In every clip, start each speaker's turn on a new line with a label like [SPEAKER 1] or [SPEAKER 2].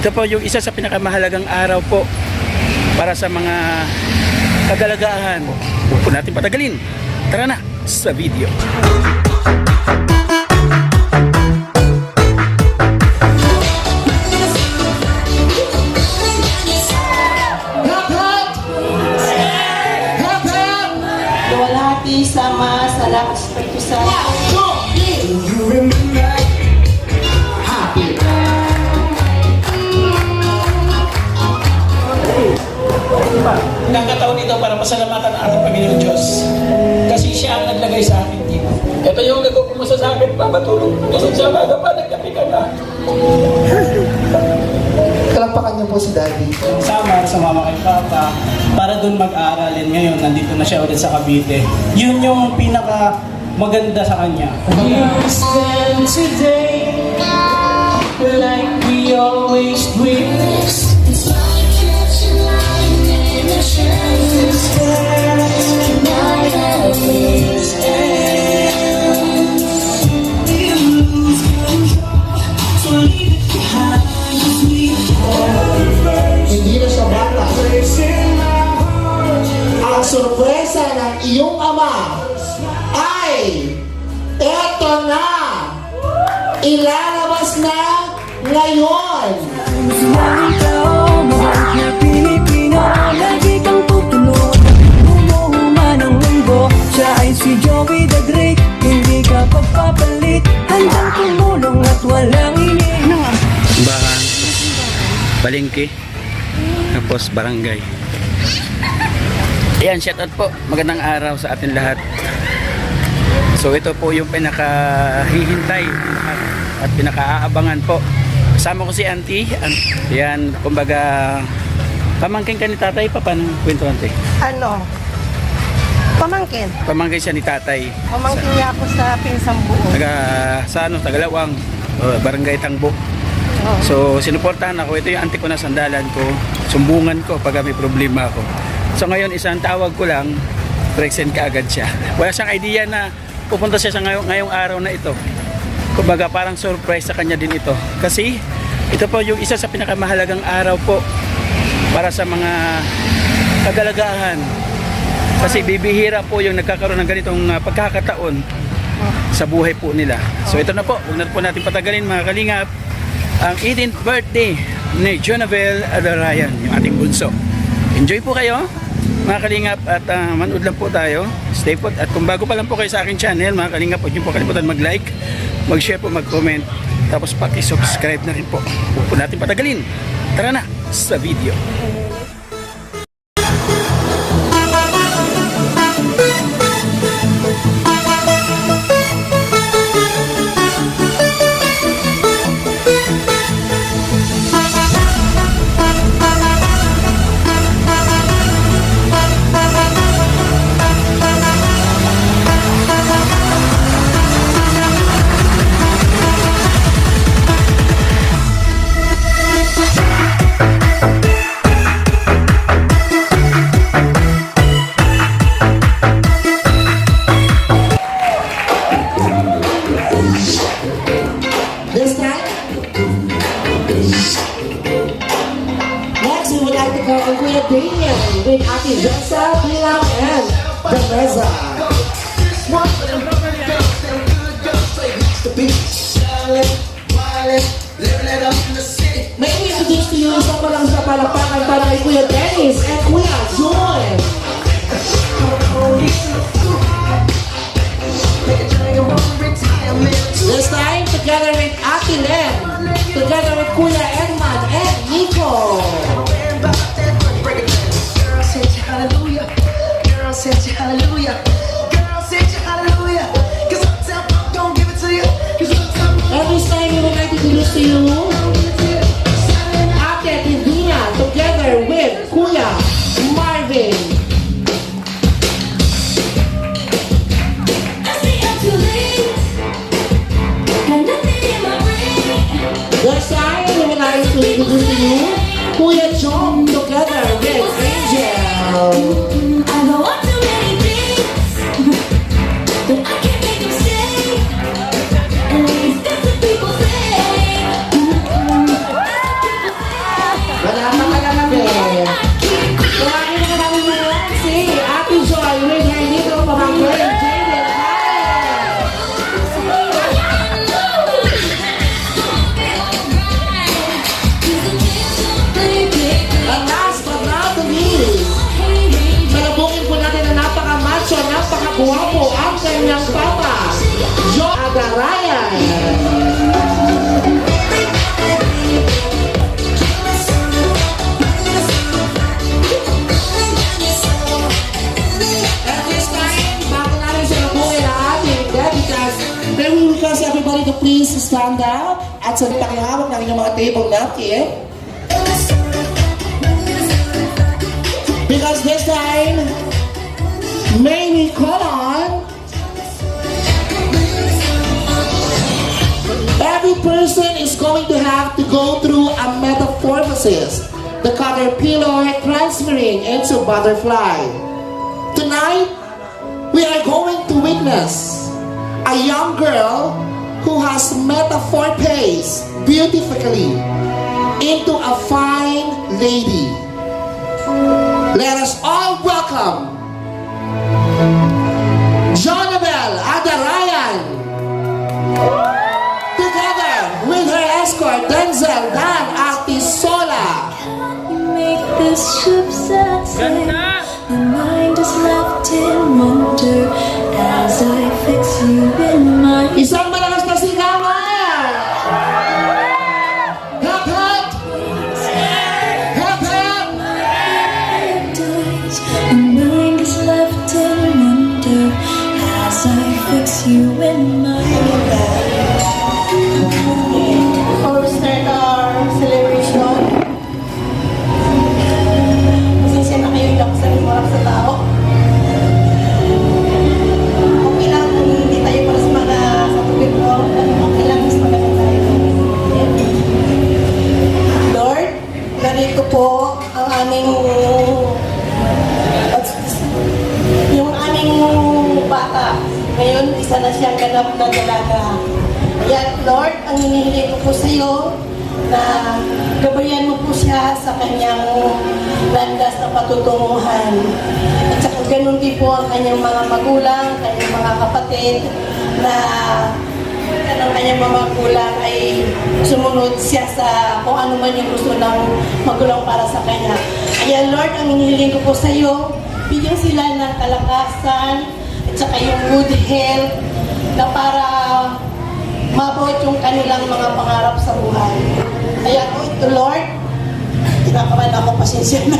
[SPEAKER 1] Ito po yung isa sa pinakamahalagang araw po para sa mga kagalagahan. Huwag po natin patagalin. Tara na sa video.
[SPEAKER 2] Luwalhati sama sa lahat Espiritu Santo.
[SPEAKER 1] Nakakataon ito para pasalamatan ang ating Panginoon Diyos. Kasi siya ang naglagay sa akin dito. Ito yung nagkukumusta sa akin, pamatulog. Tulog sa baga pa, nagkapi ka na.
[SPEAKER 3] Kalampakan niyo po si Daddy.
[SPEAKER 4] Sa mama kay Papa para doon mag-aaralin. Ngayon nandito na siya ulit sa Cavite. Yun yung pinaka maganda sa kanya.
[SPEAKER 2] Spend today like we always do.
[SPEAKER 3] Hindi na siya bata. Ang sorpresa ng iyong ama ay eto na! Ilalabas na ngayon!
[SPEAKER 5] Siya ay si Joey the Great. Hindi ka pagpapalit. Handang tumulong at walang
[SPEAKER 1] Bahan, palengke, tapos barangay. Ayan, shout out po. Magandang araw sa atin lahat. So ito po yung pinakahihintay at pinakaaabangan po. Kasama ko si Auntie. Ayan, kumbaga pamangkin ka ni tatay pa. Paano kwento, Auntie?
[SPEAKER 6] Ano? Pamangkin.
[SPEAKER 1] Pamangkin siya ni tatay.
[SPEAKER 6] Pamangkin niya ako sa Pinsang Buo.
[SPEAKER 1] Sa Tagalawang, barangay Tangbo.
[SPEAKER 6] Oh.
[SPEAKER 1] So sinuportahan ako. Ito yung auntie ko na sandalan ko, sumbungan ko pag may problema ako. So ngayon isang tawag ko lang, present ka agad siya. Wala siyang idea na pupunta siya sa ngayong araw na ito. Kumbaga parang surprise sa kanya din ito. Kasi ito po yung isa sa pinakamahalagang araw po para sa mga kagalagahan. Kasi bibihira po yung nagkakaroon ng ganitong pagkakataon sa buhay po nila. So ito na po, huwag na po natin patagalin mga kalingap. Ang 18th birthday ni Jonabel Adarayan, yung ating bunso. Enjoy po kayo mga kalingap at manood lang po tayo. Stay put at kung bago pa lang po kayo sa aking channel mga kalingap, huwag niyo po kalimutan mag-like, mag-share po, mag-comment, tapos paki-subscribe na rin po. Huwag po natin patagalin. Tara na sa video.
[SPEAKER 3] This time, next we would like to go on Kuya Daniel with Ate Jessa, Pilang, and Vanessa. May i-introduce to you isa pa lang sa palapakan para kay Kuya Dennis and Kuya John. This time, together with Ate Len, together with Kuya Edman and Nico.
[SPEAKER 5] Girl, said you hallelujah. Girl, said you hallelujah. Girl, said you hallelujah. 'Cause I'm gonna give it to you. 'Cause
[SPEAKER 3] And this time, we would like to introduce to you Ate Divina, together with Kuya Marvin. This time, we would like to introduce to you Kuya John, together with Angel.
[SPEAKER 5] I know I'm too many things, but I can't make them stay. And that's what people say.
[SPEAKER 3] handa at sa pakihawak ng inyong mga table napkin. Because this time, may we call on every person is going to have to go through a metamorphosis. The caterpillar transferring into butterfly. Tonight, we are going to witness a young girl who has metamorphosed beautifully into a fine lady. Let us all welcome Jonabel Adarayan together with her escort Denzel Dan Atisola.
[SPEAKER 7] Make this ship set sail. My mind is left in wonder as I fix you in my
[SPEAKER 3] Isang malakas na sigawan! Hep hep! Hep hep!
[SPEAKER 7] eyes. My mind is left in wonder as I fix you in my
[SPEAKER 2] Before we start our celebration, pasensya na kayo, hindi ako sanimurap sa tao. Okay lang kung hindi tayo para sa mga sa tubig mo. Okay lang, mas maganda tayo. Lord, ganito po ang aming yung aming bata. Ngayon, isa na siyang ganap na dalaga. Kaya Lord, ang hinihiling ko po sa iyo na gabayan mo po siya sa kanyang landas na patutunguhan. At saka ganun din po ang kanyang mga magulang, kanyang mga kapatid na ang kanyang mga magulang ay sumunod siya sa kung ano man yung gusto ng magulang para sa kanya. Kaya Lord, ang hinihiling ko po sa iyo, bigyan sila ng kalakasan at saka yung good health na para mabuot yung kanilang mga pangarap sa buhay. Kaya ko ito, Lord, kinakaman ako, pasensya na.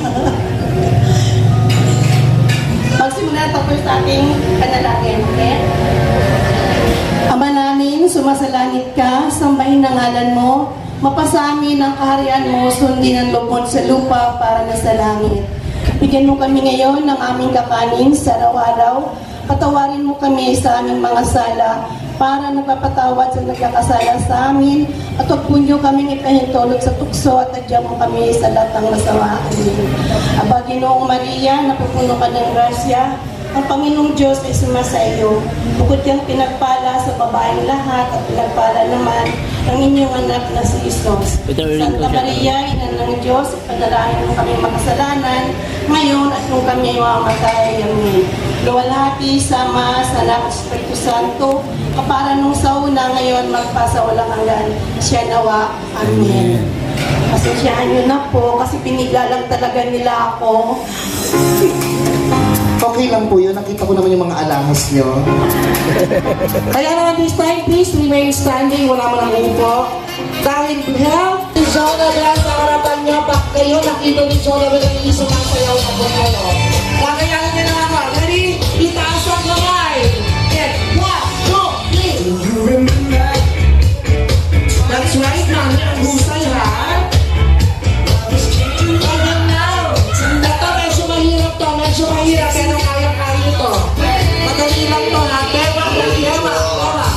[SPEAKER 2] Magsimula tapos sa ating panalangin, okay? Ama namin, sumasalangit ka, sambahin ang ngalan mo, mapasa amin ang kaharian mo, sundin ang loob mo sa lupa para na sa langit. Bigyan mo kami ngayon ng aming kakanin sa araw-araw, patawarin mo kami sa aming mga sala, para nagpapatawad sa nagkakasala sa amin at huwag po niyo kaming ipahintulot sa tukso at tagyan mo kami sa lahat ng masama. Amen. Aba, Ginoong Maria, napupuno ka ng grasya, ang Panginoong Diyos ay sumasa iyo. Bukod kang pinagpala sa babaeng lahat at pinagpala naman ang inyong anak na si Jesus. Santa Maria, Ina ng Diyos, ipadalain mo kami makasalanan ngayon at nung kami ay mamamatay. Amen. Luwalhati, Sama, sa Anak, Espiritu Santo, kapara nung sa una ngayon, magpasa walang hanggan. Siya nawa. Amen. Pasensyahan nyo na po kasi pinigalang talaga nila ako.
[SPEAKER 3] Okay lang po yun. Nakita ko naman yung mga alamos nyo. Kaya naman this time, please remain standing. Wala man ang upo. Dahil help ni Jonabel sa harapan niya. Pag kayo nakita ni Jonabel ang isumasayaw na po kayo. Kakayanin niya na ako. Ready? Itaas ang kamay. And 1, 2, 3. That's right, mami. Ang husay, ha? Ito, medyo mahirap to. Medyo mahirap. Pero kaya-kaya ito. Madali lang to, ha? Bewak, bewak, bewak.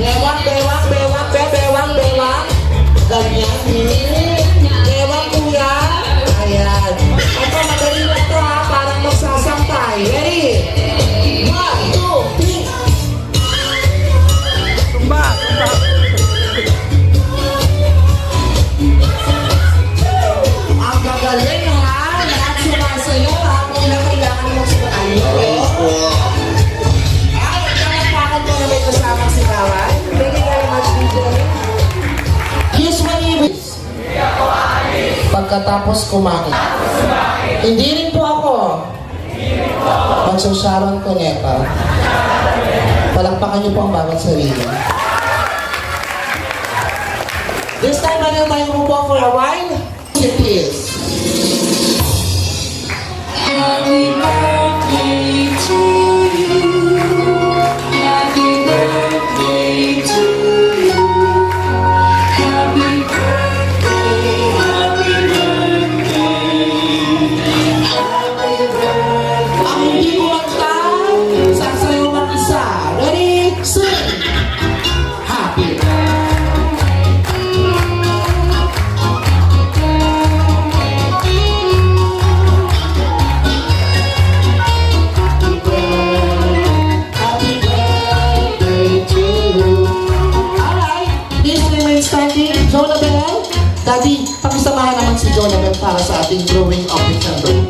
[SPEAKER 3] Bewak, bewak, bewak, bewak, bewak. Ganyan. Bewak, kuya. Ayan. Ito, madali lang to, ha? Parang magsasampay. Ready? 1, 2, 3.
[SPEAKER 1] Tumba! Tumba!
[SPEAKER 3] Ang gagaling, ha? Lahat sumasayo, ha? Kung na kailangan mo sumasayo. Ay, nagpapakakan mo na may kasama si Kawan. Thank you very much, DJ. Usually, pagkatapos kumain. Hindi rin po ako. Magsosyaron ko neta. Palakpakan niyo po ang bawat sarili. This time, ano tayo po for a while? Please.
[SPEAKER 7] Happy birthday to you. Happy birthday
[SPEAKER 3] remain standing. Jonabel. Daddy, pakisamahan naman si Jonabel para sa ating blowing of the candle.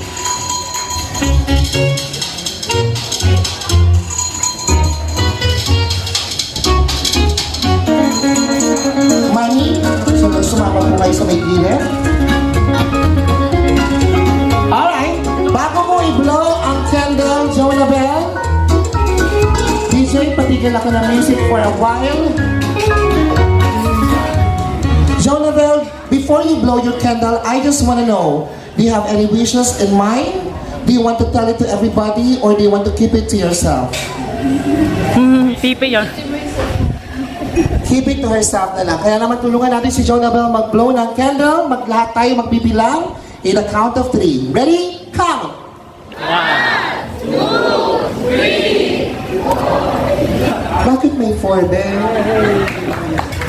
[SPEAKER 3] Mami, sumama po kayo sa may gilid. Alright, bago mo i-blow ang candle, Jonabel, DJ, patigil ako ng music for a while. Jonabel, before you blow your candle, I just want to know, do you have any wishes in mind? Do you want to tell it to everybody or do you want to keep it to yourself?
[SPEAKER 1] Pipe yun.
[SPEAKER 3] Keep it to herself na lang. Kaya naman tulungan natin si Jonabel mag-blow ng candle. Lahat tayo magbibilang in a count of 3. Ready? Count! 1, 2, 3, Bakit may 4 din?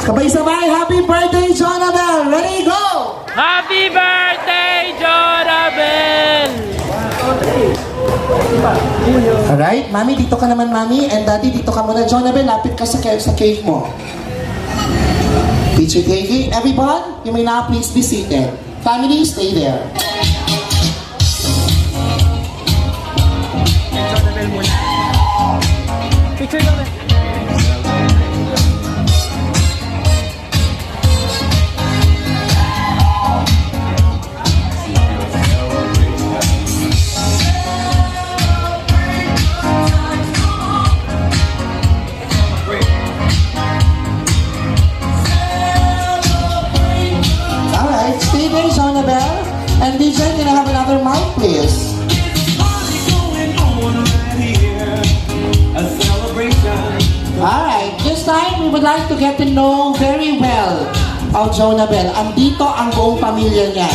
[SPEAKER 3] Sabay-sabay, happy birthday, Jonabel! Ready, go!
[SPEAKER 1] Happy birthday, Jonabel!
[SPEAKER 3] Alright, Mami, dito ka naman, Mami. And Daddy, dito ka muna. Jonabel, lapit ka sa cake mo. Teacher Kiki, everyone, you may now please be seated. Family, stay there.
[SPEAKER 1] Picture namin.
[SPEAKER 3] Alright, stay there, Jonabel. And DJ, can I have another mic, please? Alright, this time we would like to get to know very well of Jonabel. Andito ang buong pamilya niya.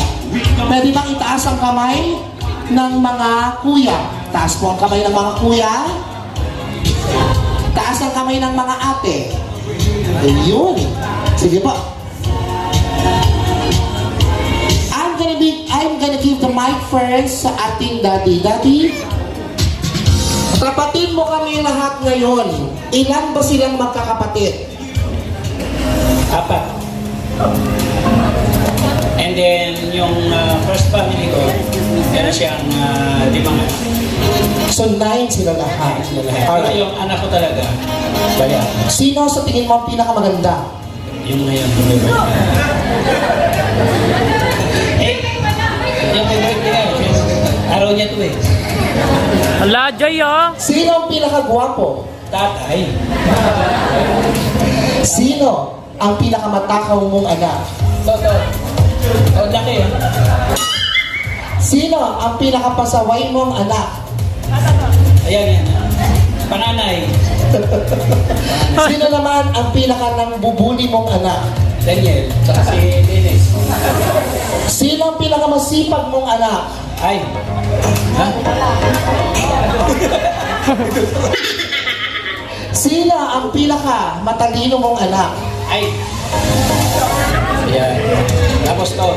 [SPEAKER 3] Pwede bang itaas ang kamay ng mga kuya? Taas po ang kamay ng mga kuya. Taas ang kamay ng mga ate. Ayun. Sige po. I'm gonna give the mic first sa ating daddy. Daddy, tapatin mo kami lahat ngayon. Ilan ba silang magkakapatid?
[SPEAKER 1] 4. And then, yung first family ko, meron siyang 5 anak.
[SPEAKER 3] So 9 sila lahat.
[SPEAKER 1] Pero
[SPEAKER 3] Alright.
[SPEAKER 1] yung anak ko talaga, kaya,
[SPEAKER 3] Sino sa tingin mo ang pinakamaganda?
[SPEAKER 1] yung ngayon, yung may birthday nga, araw niya to eh.
[SPEAKER 6] Hala, Jay, ah.
[SPEAKER 3] Sino ang pinakagwapo?
[SPEAKER 1] Tatay.
[SPEAKER 3] Sino ang pinakamatakaw mong anak?
[SPEAKER 1] Toto. Oh, laki eh.
[SPEAKER 3] Sino ang pinakapasaway mong anak?
[SPEAKER 1] Ayan yan. Panganay.
[SPEAKER 3] Sino naman ang pinaka-nambubuli mong anak?
[SPEAKER 1] Daniel. Saka si Dennis.
[SPEAKER 3] Sino ang pinakamasipag mong anak?
[SPEAKER 1] Ay. Ha?
[SPEAKER 3] Sino ang pinaka-matalino mong anak?
[SPEAKER 1] Ay. Ayan. Tapos to.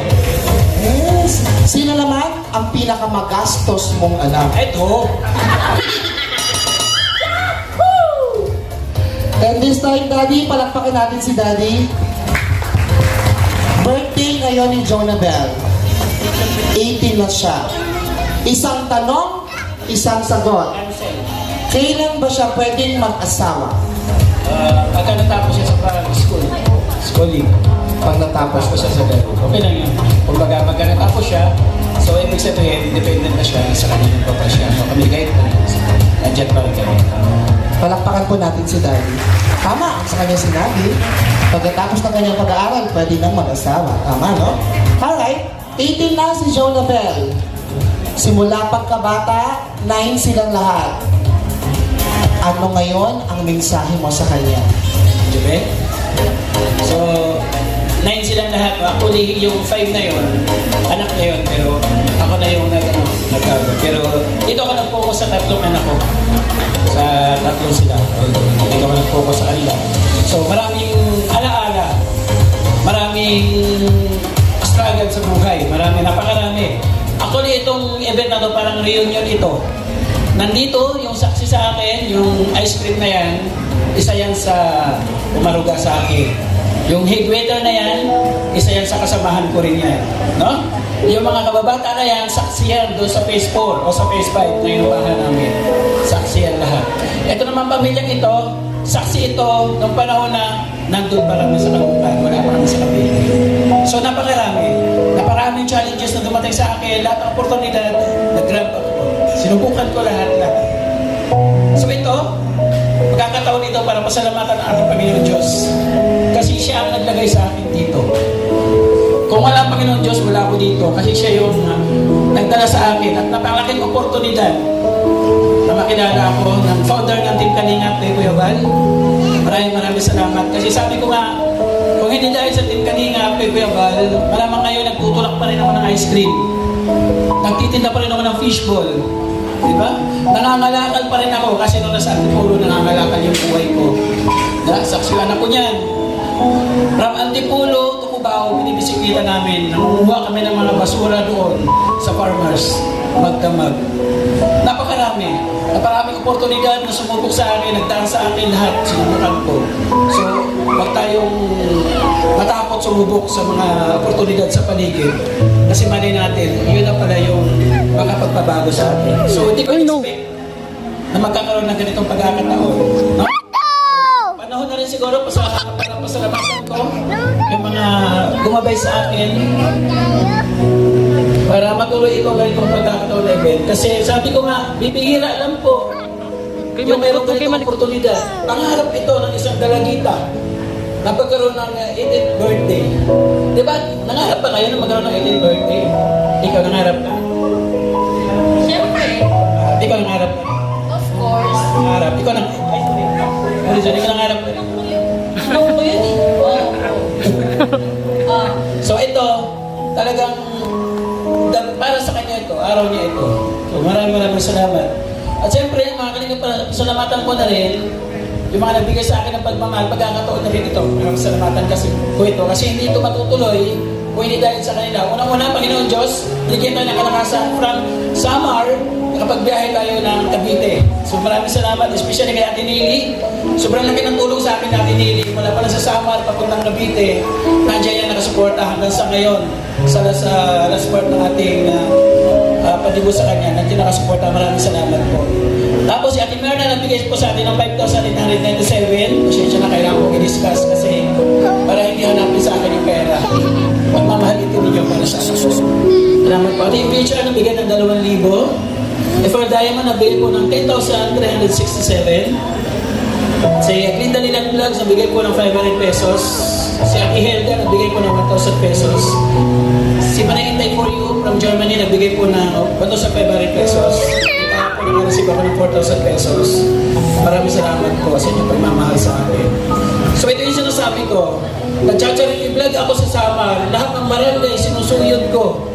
[SPEAKER 3] Yes. Sino naman ang pinakamagastos mong anak?
[SPEAKER 1] Ito.
[SPEAKER 3] And this time, Daddy, palakpakan natin si Daddy. Birthday ngayon ni Jonabel. 18 na siya. Isang tanong, isang sagot. Kailan ba siya pwedeng mag-asawa?
[SPEAKER 1] Pagka natapos siya sa parang schooling.
[SPEAKER 3] Pag natapos
[SPEAKER 1] Tapos siya sa laro. Okay lang yun. Kumbaga, pagka natapos siya, so ibig sabihin, independent na siya sa kanyang papa siya. So kami kahit nandiyan pa rin kami.
[SPEAKER 3] Palakpakan po natin si Daddy. Tama ang sa kanyang sinabi. Pagkatapos ng kanyang pag-aaral, pwede nang mag-asawa. Tama, no? Alright, 18 na si Jonabel. Simula pagkabata, 9 silang lahat. Ano ngayon ang mensahe mo sa kanya?
[SPEAKER 1] Diba? So, 9 silang lahat. Actually, yung 5 na yun, anak na yun, pero ako na yung nagkago. Pero dito ako nag-focus sa 3 anak ko. Sa 3 sila. Dito ako nag-focus sa kanila. So, maraming alaala. Maraming struggle sa buhay. Napakarami. Actually, itong event na to, parang reunion ito. Nandito, yung saksi sa akin, yung ice cream na yan, isa yan sa umaruga sa akin. Yung head waiter na yan, isa yan sa kasamahan ko rin yan. No? Yung mga kababata na yan, saksi yan doon sa phase 4 o sa phase 5 na inupahan namin. Saksi yan lahat. Ito naman pamilyang ito, saksi ito nung panahon na nandun pa lang sa Kalukan, wala pa kami sa Cavite. So naparaming challenges na dumating sa akin, lahat ng oportunidad, nag-grab ako. Sinubukan ko lahat. So ito, magkakataon ito para pasalamatan ang ating Panginoon Diyos. Kasi siya ang naglagay sa akin dito. Kung wala ang Panginoon Diyos, wala ako dito. Kasi siya yung nagdala sa akin at napakalaking oportunidad na makilala ako ng founder ng Team Kalingap, Kuya Val. Maraming salamat. Kasi sabi ko nga, kung hindi dahil sa Team Kalingap, Kuya Val, malamang ngayon nagtutulak pa rin ako ng ice cream. Nagtitinda pa rin ako ng fishball. Diba? Nangangalakal pa rin ako kasi nung nasa Antipolo, nangangalakal yung buhay ko. Saksiwan ako niyan. From Antipolo to Cubao, binibisikleta namin. Nangunguha kami ng mga basura doon sa farmers. Magdamag. Naparaming oportunidad na sumubok sa akin, nagdaan sa akin lahat, sinubukan ko. So, huwag tayong matakot sumubok sa mga oportunidad sa paligid. Kasi mali natin, yun na pala yung makapagpabago sa atin. So, hindi ko expect na magkakaroon ng ganitong pagkakataon. No? Panahon na rin siguro para pasalamatan ko yung mga gumabay sa akin para matuloy ito ganitong pagkakataon na event. Kasi sabi ko nga, bibihira lang po yung mayroong ganitong oportunidad. Pangarap ito ng isang dalagita na pagkaroon ng 18th birthday. Diba? Nangarap pa kayo na magkaroon ng 18th birthday? Ikaw nangarap ka?
[SPEAKER 8] Siyempre.
[SPEAKER 1] Ikaw nangarap ka?
[SPEAKER 8] Of course.
[SPEAKER 1] Nangarap. Ikaw nang... Ikaw nangarap ka?
[SPEAKER 8] Ano ko yun eh?
[SPEAKER 1] So ito, talagang para sa kanya ito, araw niya ito. So maraming salamat. At siyempre, mga kalingap, salamatan ko na rin yung mga nagbigay sa akin ng pagmamahal, pagkakataon na rin ito. Maraming salamatan kasi ko ito. Kasi hindi ito matutuloy kung hindi dahil sa kanila. Unang-una, Panginoon Diyos, bigyan tayo ng kalakasan from Samar, nakapagbiyahe tayo ng Cavite. So maraming salamat, especially kay Ate Nili. Sobrang laki ng tulong sa akin ni Ate Nili. Mula pala sa Samar, papuntang Cavite, nandiyan yan nakasuporta hanggang sa ngayon. Sa last part ng ating padibo sa kanya, nandiyan nakasuporta. Maraming salamat po. Tapos si Ate Merna nagbigay po sa atin ng 5,897. Pasensya na kailangan kong i-discuss kasi para hindi hanapin sa akin yung pera. Magmamahalitin ninyo para sa akin. Salamat po. Ate yung PHR nagbigay ng 2,000. For Diamond nagbigay po ng 10,367. Si Glinda Lilang Vlogs nagbigay po ng 500 pesos. Si Ate Helga nagbigay po ng 1,000 pesos. Si Manay for You from Germany nagbigay po ng 1,500 pesos. Nag-receive ako ng 4,000 pesos. Maraming salamat po sa inyong pagmamahal sa akin. So ito yung sinasabi ko. Nag-charity vlog ako sa Samar. Lahat ng barangay sinusuyod ko.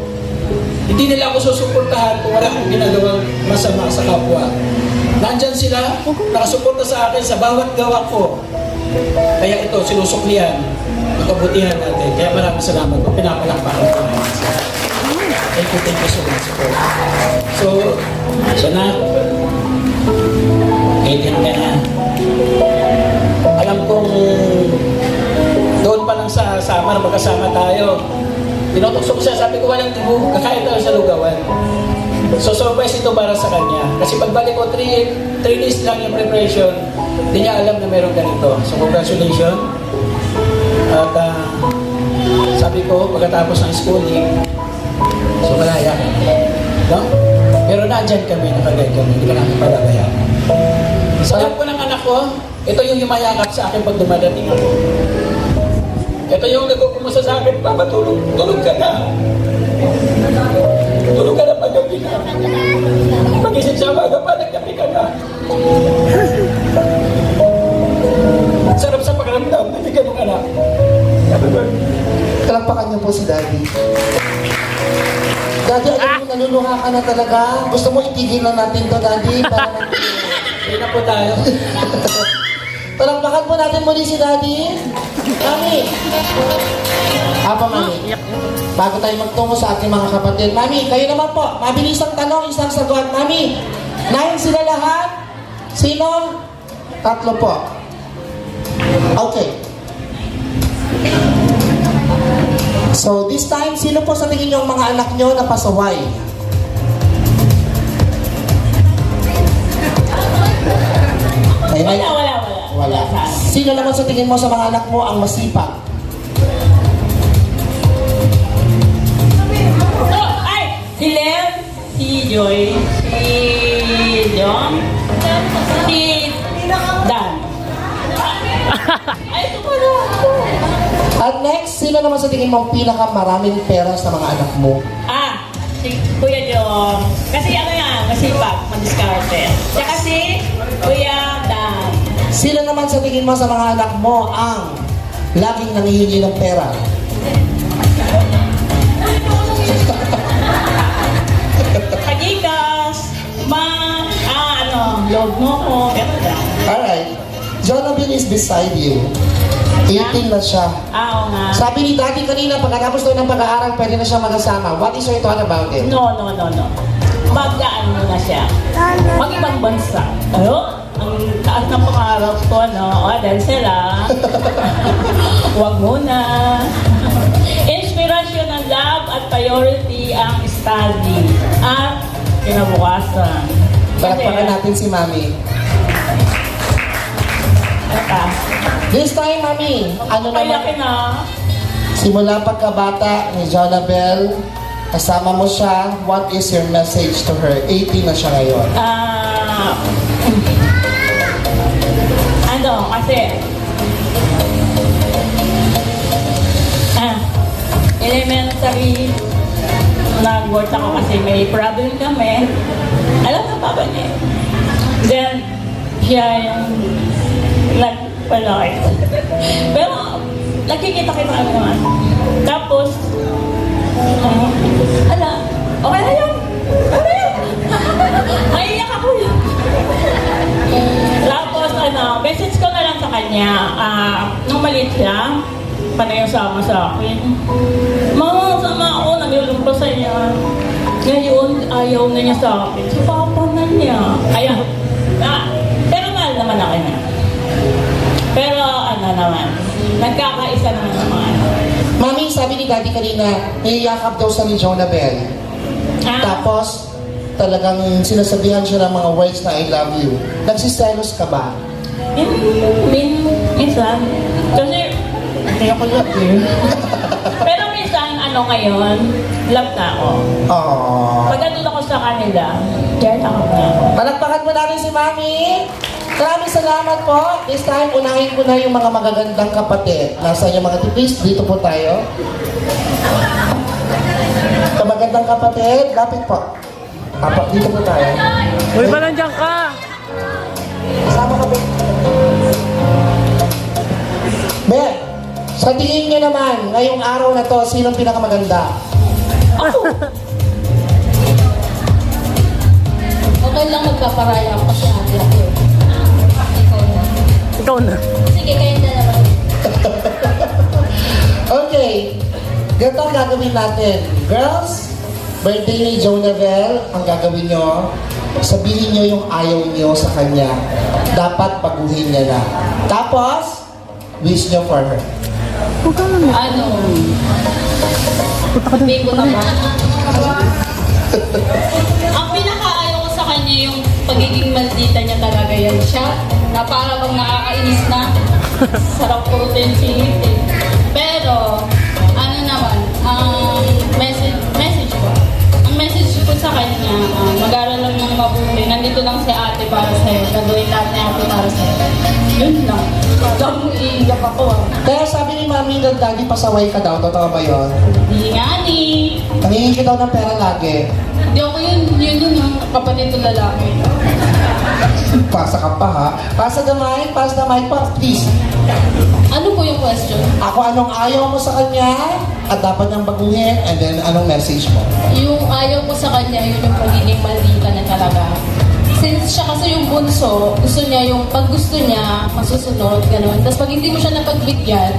[SPEAKER 1] Hindi nila ako susuportahan kung wala akong ginagawang masama sa kapwa. Nandyan sila, nakasuporta sa akin sa bawat gawa ko. Kaya ito, sinusuklian ang kabutihan natin. Kaya maraming salamat po. Pinapalakpakan ko na. Thank you so much po. So na, 18 ka na. Alam kong doon pa lang sa Samar, magkasama tayo. Tinutukso ko siya, sabi ko walang tibo, kakain tayo sa lugawan. So surprise ito para sa kanya. Kasi pagbalik ko, 3 days lang yung preparation, hindi niya alam na meron ganito. So congratulations. At sabi ko, pagkatapos ng schooling, so malaya ka. No? Pero nandyan kami, nakagay kami, hindi ka namin palabayan. So alam ko ng anak ko, ito yung yumayakap sa akin pag dumadating ako. Ito yung nagkukumusta sa akin, Papa, tulog ka na. Tulog ka na pag-gabi na. Mag-isip siya, maga pa, naggabi ka na. Sarap sa pakiramdam, nabigyan ng anak.
[SPEAKER 3] Kalampakan niyo po si Daddy. Daddy, alam mo, naluluha ka na talaga. Gusto mo itigil na natin to, Daddy? Para
[SPEAKER 1] Hindi na po tayo.
[SPEAKER 3] Talampakan po natin muli si Daddy. Mami! Apa, Mami? Bago tayo magtungo sa ating mga kapatid. Mami, kayo naman po. Mabilis ang tanong, isang sagot. Mami, 9 sila lahat? Sino? 3 po. Okay. So this time, sino po sa tingin niyo ang mga anak niyo na pasaway? Ay, wala. Sino naman sa tingin mo sa mga anak mo ang masipag?
[SPEAKER 8] Si Lev, si Joy, si John, si Dan. Ay, ito pala.
[SPEAKER 3] At next, sino naman sa tingin mo ang pinakamaraming pera sa mga anak mo?
[SPEAKER 8] Si Kuya John. Kasi ano yan, masipag, madiskarte. Tsaka si Kuya Dan.
[SPEAKER 3] Sino naman sa tingin mo sa mga anak mo ang laging nangihingi ng pera?
[SPEAKER 8] Kagikas, loob mo ko. Ganun lang.
[SPEAKER 3] Alright. Jonathan is beside you. 18 na siya.
[SPEAKER 8] Oo nga.
[SPEAKER 3] Sabi ni Daddy kanina, pagkatapos daw ng pag-aaral, pwede na siya mag-asama. What is your thought about it?
[SPEAKER 8] No. Magdaan mo na siya. Mag-ibang bansa. Ang taas ng pangarap ko, no? Dahil sila. Huwag muna. Inspirasyon ng love at priority ang study at kinabukasan.
[SPEAKER 3] Palakpakan natin si Mami. This time, Mami, ano
[SPEAKER 8] Palaki
[SPEAKER 3] naman?
[SPEAKER 8] na.
[SPEAKER 3] Simula pagkabata ni Jonabel, kasama mo siya, what is your message to her? 18 na siya ngayon.
[SPEAKER 8] Kasi elementary nag-work ako kasi may problem kami. Alam na papa niya. Then, siya yung nagpalaki. Pero, nakikita-kita kami naman. Tapos, okay na yun. Maiiyak ako yun. Tapos, message ko na lang sa kanya, nung maliit siya, panay yung sama sa akin. Mama, sama ako, naglulumpa sa niya. Ngayon, ayaw na niya sa akin. So, papa na niya. Ayaw. Pero mahal naman ako niya. Pero, nagkakaisa naman naman.
[SPEAKER 3] Mami, sabi ni Daddy kanina, niyayakap daw sa ni Jonabel. Tapos, talagang sinasabihan siya ng mga words na I love you. Nagsiselos ka ba?
[SPEAKER 8] Minsan. Kasi,
[SPEAKER 3] Hindi ako love you.
[SPEAKER 8] pero minsan, ngayon, love na ako.
[SPEAKER 3] Aww.
[SPEAKER 8] Pag nandun ako sa kanila, kaya ako na.
[SPEAKER 3] Palakpakan mo natin si Mami. Maraming salamat po. This time, unahin ko na yung mga magagandang kapatid. Nasaan yung mga tipis? Dito po tayo. Magagandang kapatid, lapit po. Dito po tayo.
[SPEAKER 6] Uy, ba nandiyan ka?
[SPEAKER 3] Sama ka, Be. Be, sa tingin niyo naman, ngayong araw na to, sinong pinakamaganda?
[SPEAKER 8] Okay lang magpaparaya ako kasi ate ako.
[SPEAKER 6] Ikaw na.
[SPEAKER 8] Sige, kayo na naman.
[SPEAKER 3] Okay, ganito ang gagawin natin. Girls, birthday ni Jonabel, ang gagawin nyo, sabihin nyo yung ayaw nyo sa kanya. Dapat baguhin niya na. Tapos, wish nyo for her.
[SPEAKER 8] Sabihin ko naman. Ang pinakaayaw ko sa kanya yung pagiging maldita niya talaga yan siya. Na para bang nakakainis na. Sarap ko din sinitin. Pero, ang message ko. Ang message ko sa kanya, mag-aral lang ng mabuti. Nandito lang si ate para sa'yo. Gagawin lahat ni ate para sa'yo. Yun lang. Huwag mo iiyak ako.
[SPEAKER 3] Pero sabi ni Mami ng Daddy, pasaway ka daw. Totoo ba yun?
[SPEAKER 8] Hindi nga ni.
[SPEAKER 3] Nangingi ka daw ng pera lagi.
[SPEAKER 8] Hindi ako yun yung kapatid ng lalaki.
[SPEAKER 3] Pasa ka pa ha. Pass the mic pa, please.
[SPEAKER 8] Ano po yung question?
[SPEAKER 3] Ako, anong ayaw mo sa kanya at dapat niyang baguhin, and then anong message mo?
[SPEAKER 8] Yung ayaw ko sa kanya, yun yung pagiging maldita na talaga. Since siya kasi yung bunso, gusto niya yung pag gusto niya, masusunod, gano'n. Tapos pag hindi mo siya napagbigyan,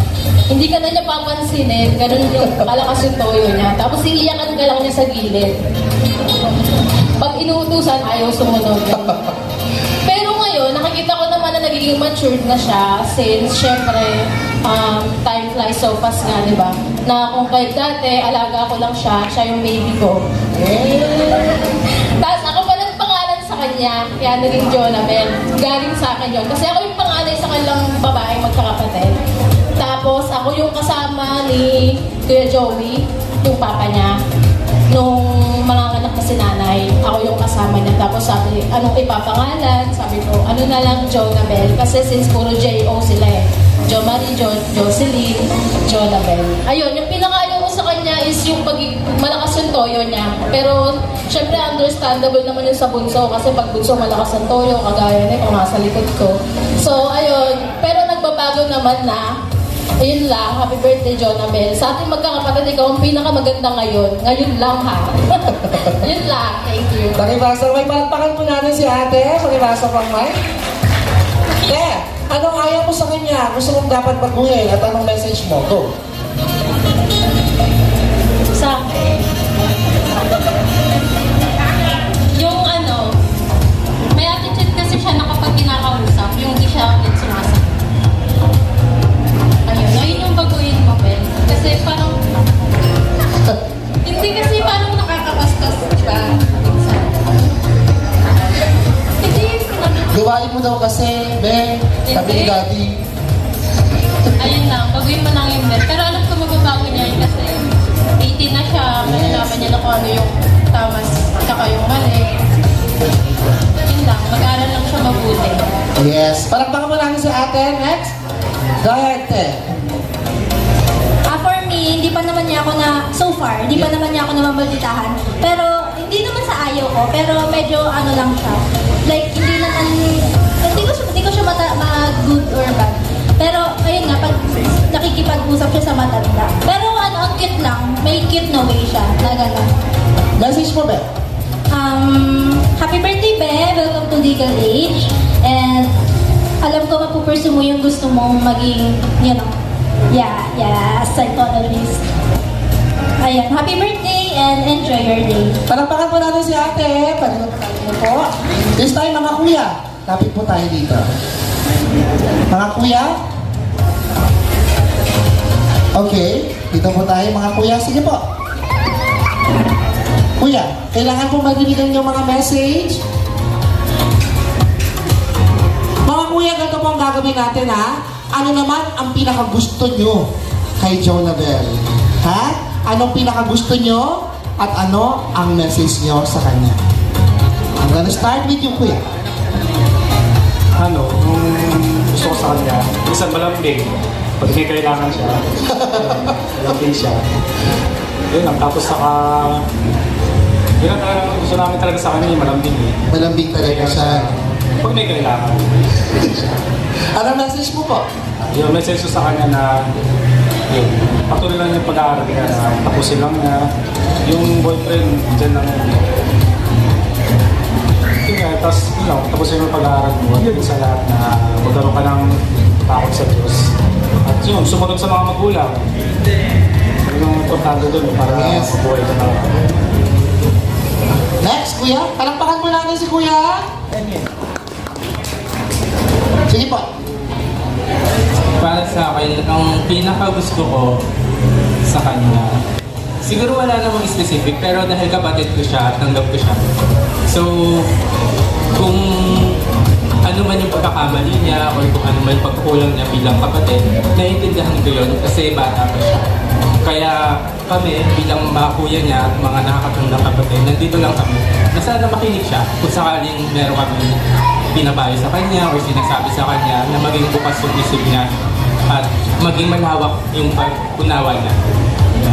[SPEAKER 8] hindi ka na niya papansinin, gano'n yung kalakas yung toyo niya. Tapos iiyakan ka lang niya sa gilid. Pag inuutusan, ayaw sumunod. Pero ngayon, nakikita ko naman na nagiging matured na siya since syempre, time flies so fast nga, di ba? Na kung kahit dati, alaga ko lang siya yung baby ko. Tapos ako pa nagpangalan sa kanya, kaya naging Jonabel. Galing sa akin yun. Kasi ako yung panganay sa kanilang babaeng magkakapatid. Tapos ako yung kasama ni Kuya Joey, yung papa niya. Nung manganganak na si nanay, ako yung kasama niya. Tapos sabi, anong ipapangalan? Sabi ko, ano na lang, Jonabel. Kasi since puro J.O. sila eh. Jo Marie, Jocelyn, Jonabel. Ayun, yung pinaka-ayaw ko sa kanya is yung malakas yung toyo niya. Pero, syempre, understandable naman yung sa bunso. Kasi pag bunso, malakas ang toyo, kagaya na kung nasa likod ko. So, ayun. Pero nagbabago naman na. Ayun lang, happy birthday, Jonabel. Sa ating magkakapatid, ikaw ang pinakamaganda ngayon. Ngayon lang, ha? Yun lang, thank you.
[SPEAKER 3] Pakibasa, may palakpakan po natin si ate. Pakibasa pang mic. Anong ayaw mo sa kanya? Gusto mong dapat baguhin at anong message mo? Go.
[SPEAKER 8] Sa akin, yung may attitude kasi siya na kapag kinakausap, yung hindi siya ulit sumasagot. Ayun yung baguhin mo, Ben. Kasi parang, hindi kasi parang nakakapastas siya.
[SPEAKER 3] Gawain mo daw kasi, Ben. Sabi ni Daddy.
[SPEAKER 8] Ayun lang, baguhin mo lang yung Ben. Pero alam ko magbabago niya yun kasi 18 na siya, malalaman niya na kung ano yung tama saka yung mali. Yun lang, mag-aaral lang siya mabuti.
[SPEAKER 3] Yes. Palakpakan mo namin si ate. Next. Go ahead, te.
[SPEAKER 7] For me, hindi pa naman niya ako so far, hindi pa naman niya ako namamalditahan. Pero, hindi naman sa ayaw ko, pero medyo lang siya. Like, hindi ko siya mag-good or bad. Pero, ayun nga, pag nakikipag-usap siya sa matanda. Pero, ang cute lang, may cute na way siya, na gano'n.
[SPEAKER 3] Message mo, Ben.
[SPEAKER 7] Happy birthday, Be! Welcome to Legal Age. And, alam ko mapupursue mo yung gusto mong maging, psychologist. Ayan, happy birthday and enjoy your day.
[SPEAKER 3] Palakpakan po natin si ate. Palakpakan mo po. This time, mga kuya. Lapit po tayo dito. Mga kuya. Okay. Dito po tayo, mga kuya. Sige po. Kuya, kailangan po magdiligan yung mga message. Mga kuya, ganito po ang gagawin natin, ha? Ano naman ang pinakagusto nyo kay Jonabel? Ha? Anong pinakagusto nyo? At ano ang message nyo sa kanya? I'm gonna start with you, kuya.
[SPEAKER 9] Yung gusto ko sa kanya, minsan malambing. Pag may kailangan siya, malambing siya. Yun lang, tapos yun ang talagang gusto namin talaga sa kanya, yung malambing eh.
[SPEAKER 3] Malambing talaga siya.
[SPEAKER 9] Pag may kailangan.
[SPEAKER 3] Anong message mo po?
[SPEAKER 9] Yung message ko sa kanya na yun, patuloy lang yung pag-aaral niya na tapusin lang niya. Yung boyfriend, dyan lang yun. Yun nga, tapos yun lang, tapusin yung pag-aaral mo. Yun sa lahat na magkaroon ka ng takot sa Diyos. At yun, sumunod sa mga magulang. Yun ang importante doon para mabuhay ka na.
[SPEAKER 3] Next, kuya. Palakpakan mo natin si kuya. Sige po.
[SPEAKER 10] Para sa akin, ang pinaka-gusto ko sa kanya, siguro wala namang specific, pero dahil kapatid ko siya, tanggap ko siya. So, kung ano man yung pagkakamali niya or kung ano man yung pagkukulang niya bilang kapatid, naiintindihan ko yun kasi bata pa siya. Kaya kami, bilang mga kuya niya at mga nakakatandang kapatid, nandito lang kami. Na sana makinig siya kung sakaling meron kami pinabayo sa kanya or sinasabi sa kanya na maging bukas yung isip niya at maging malawak yung pag-unawa niya.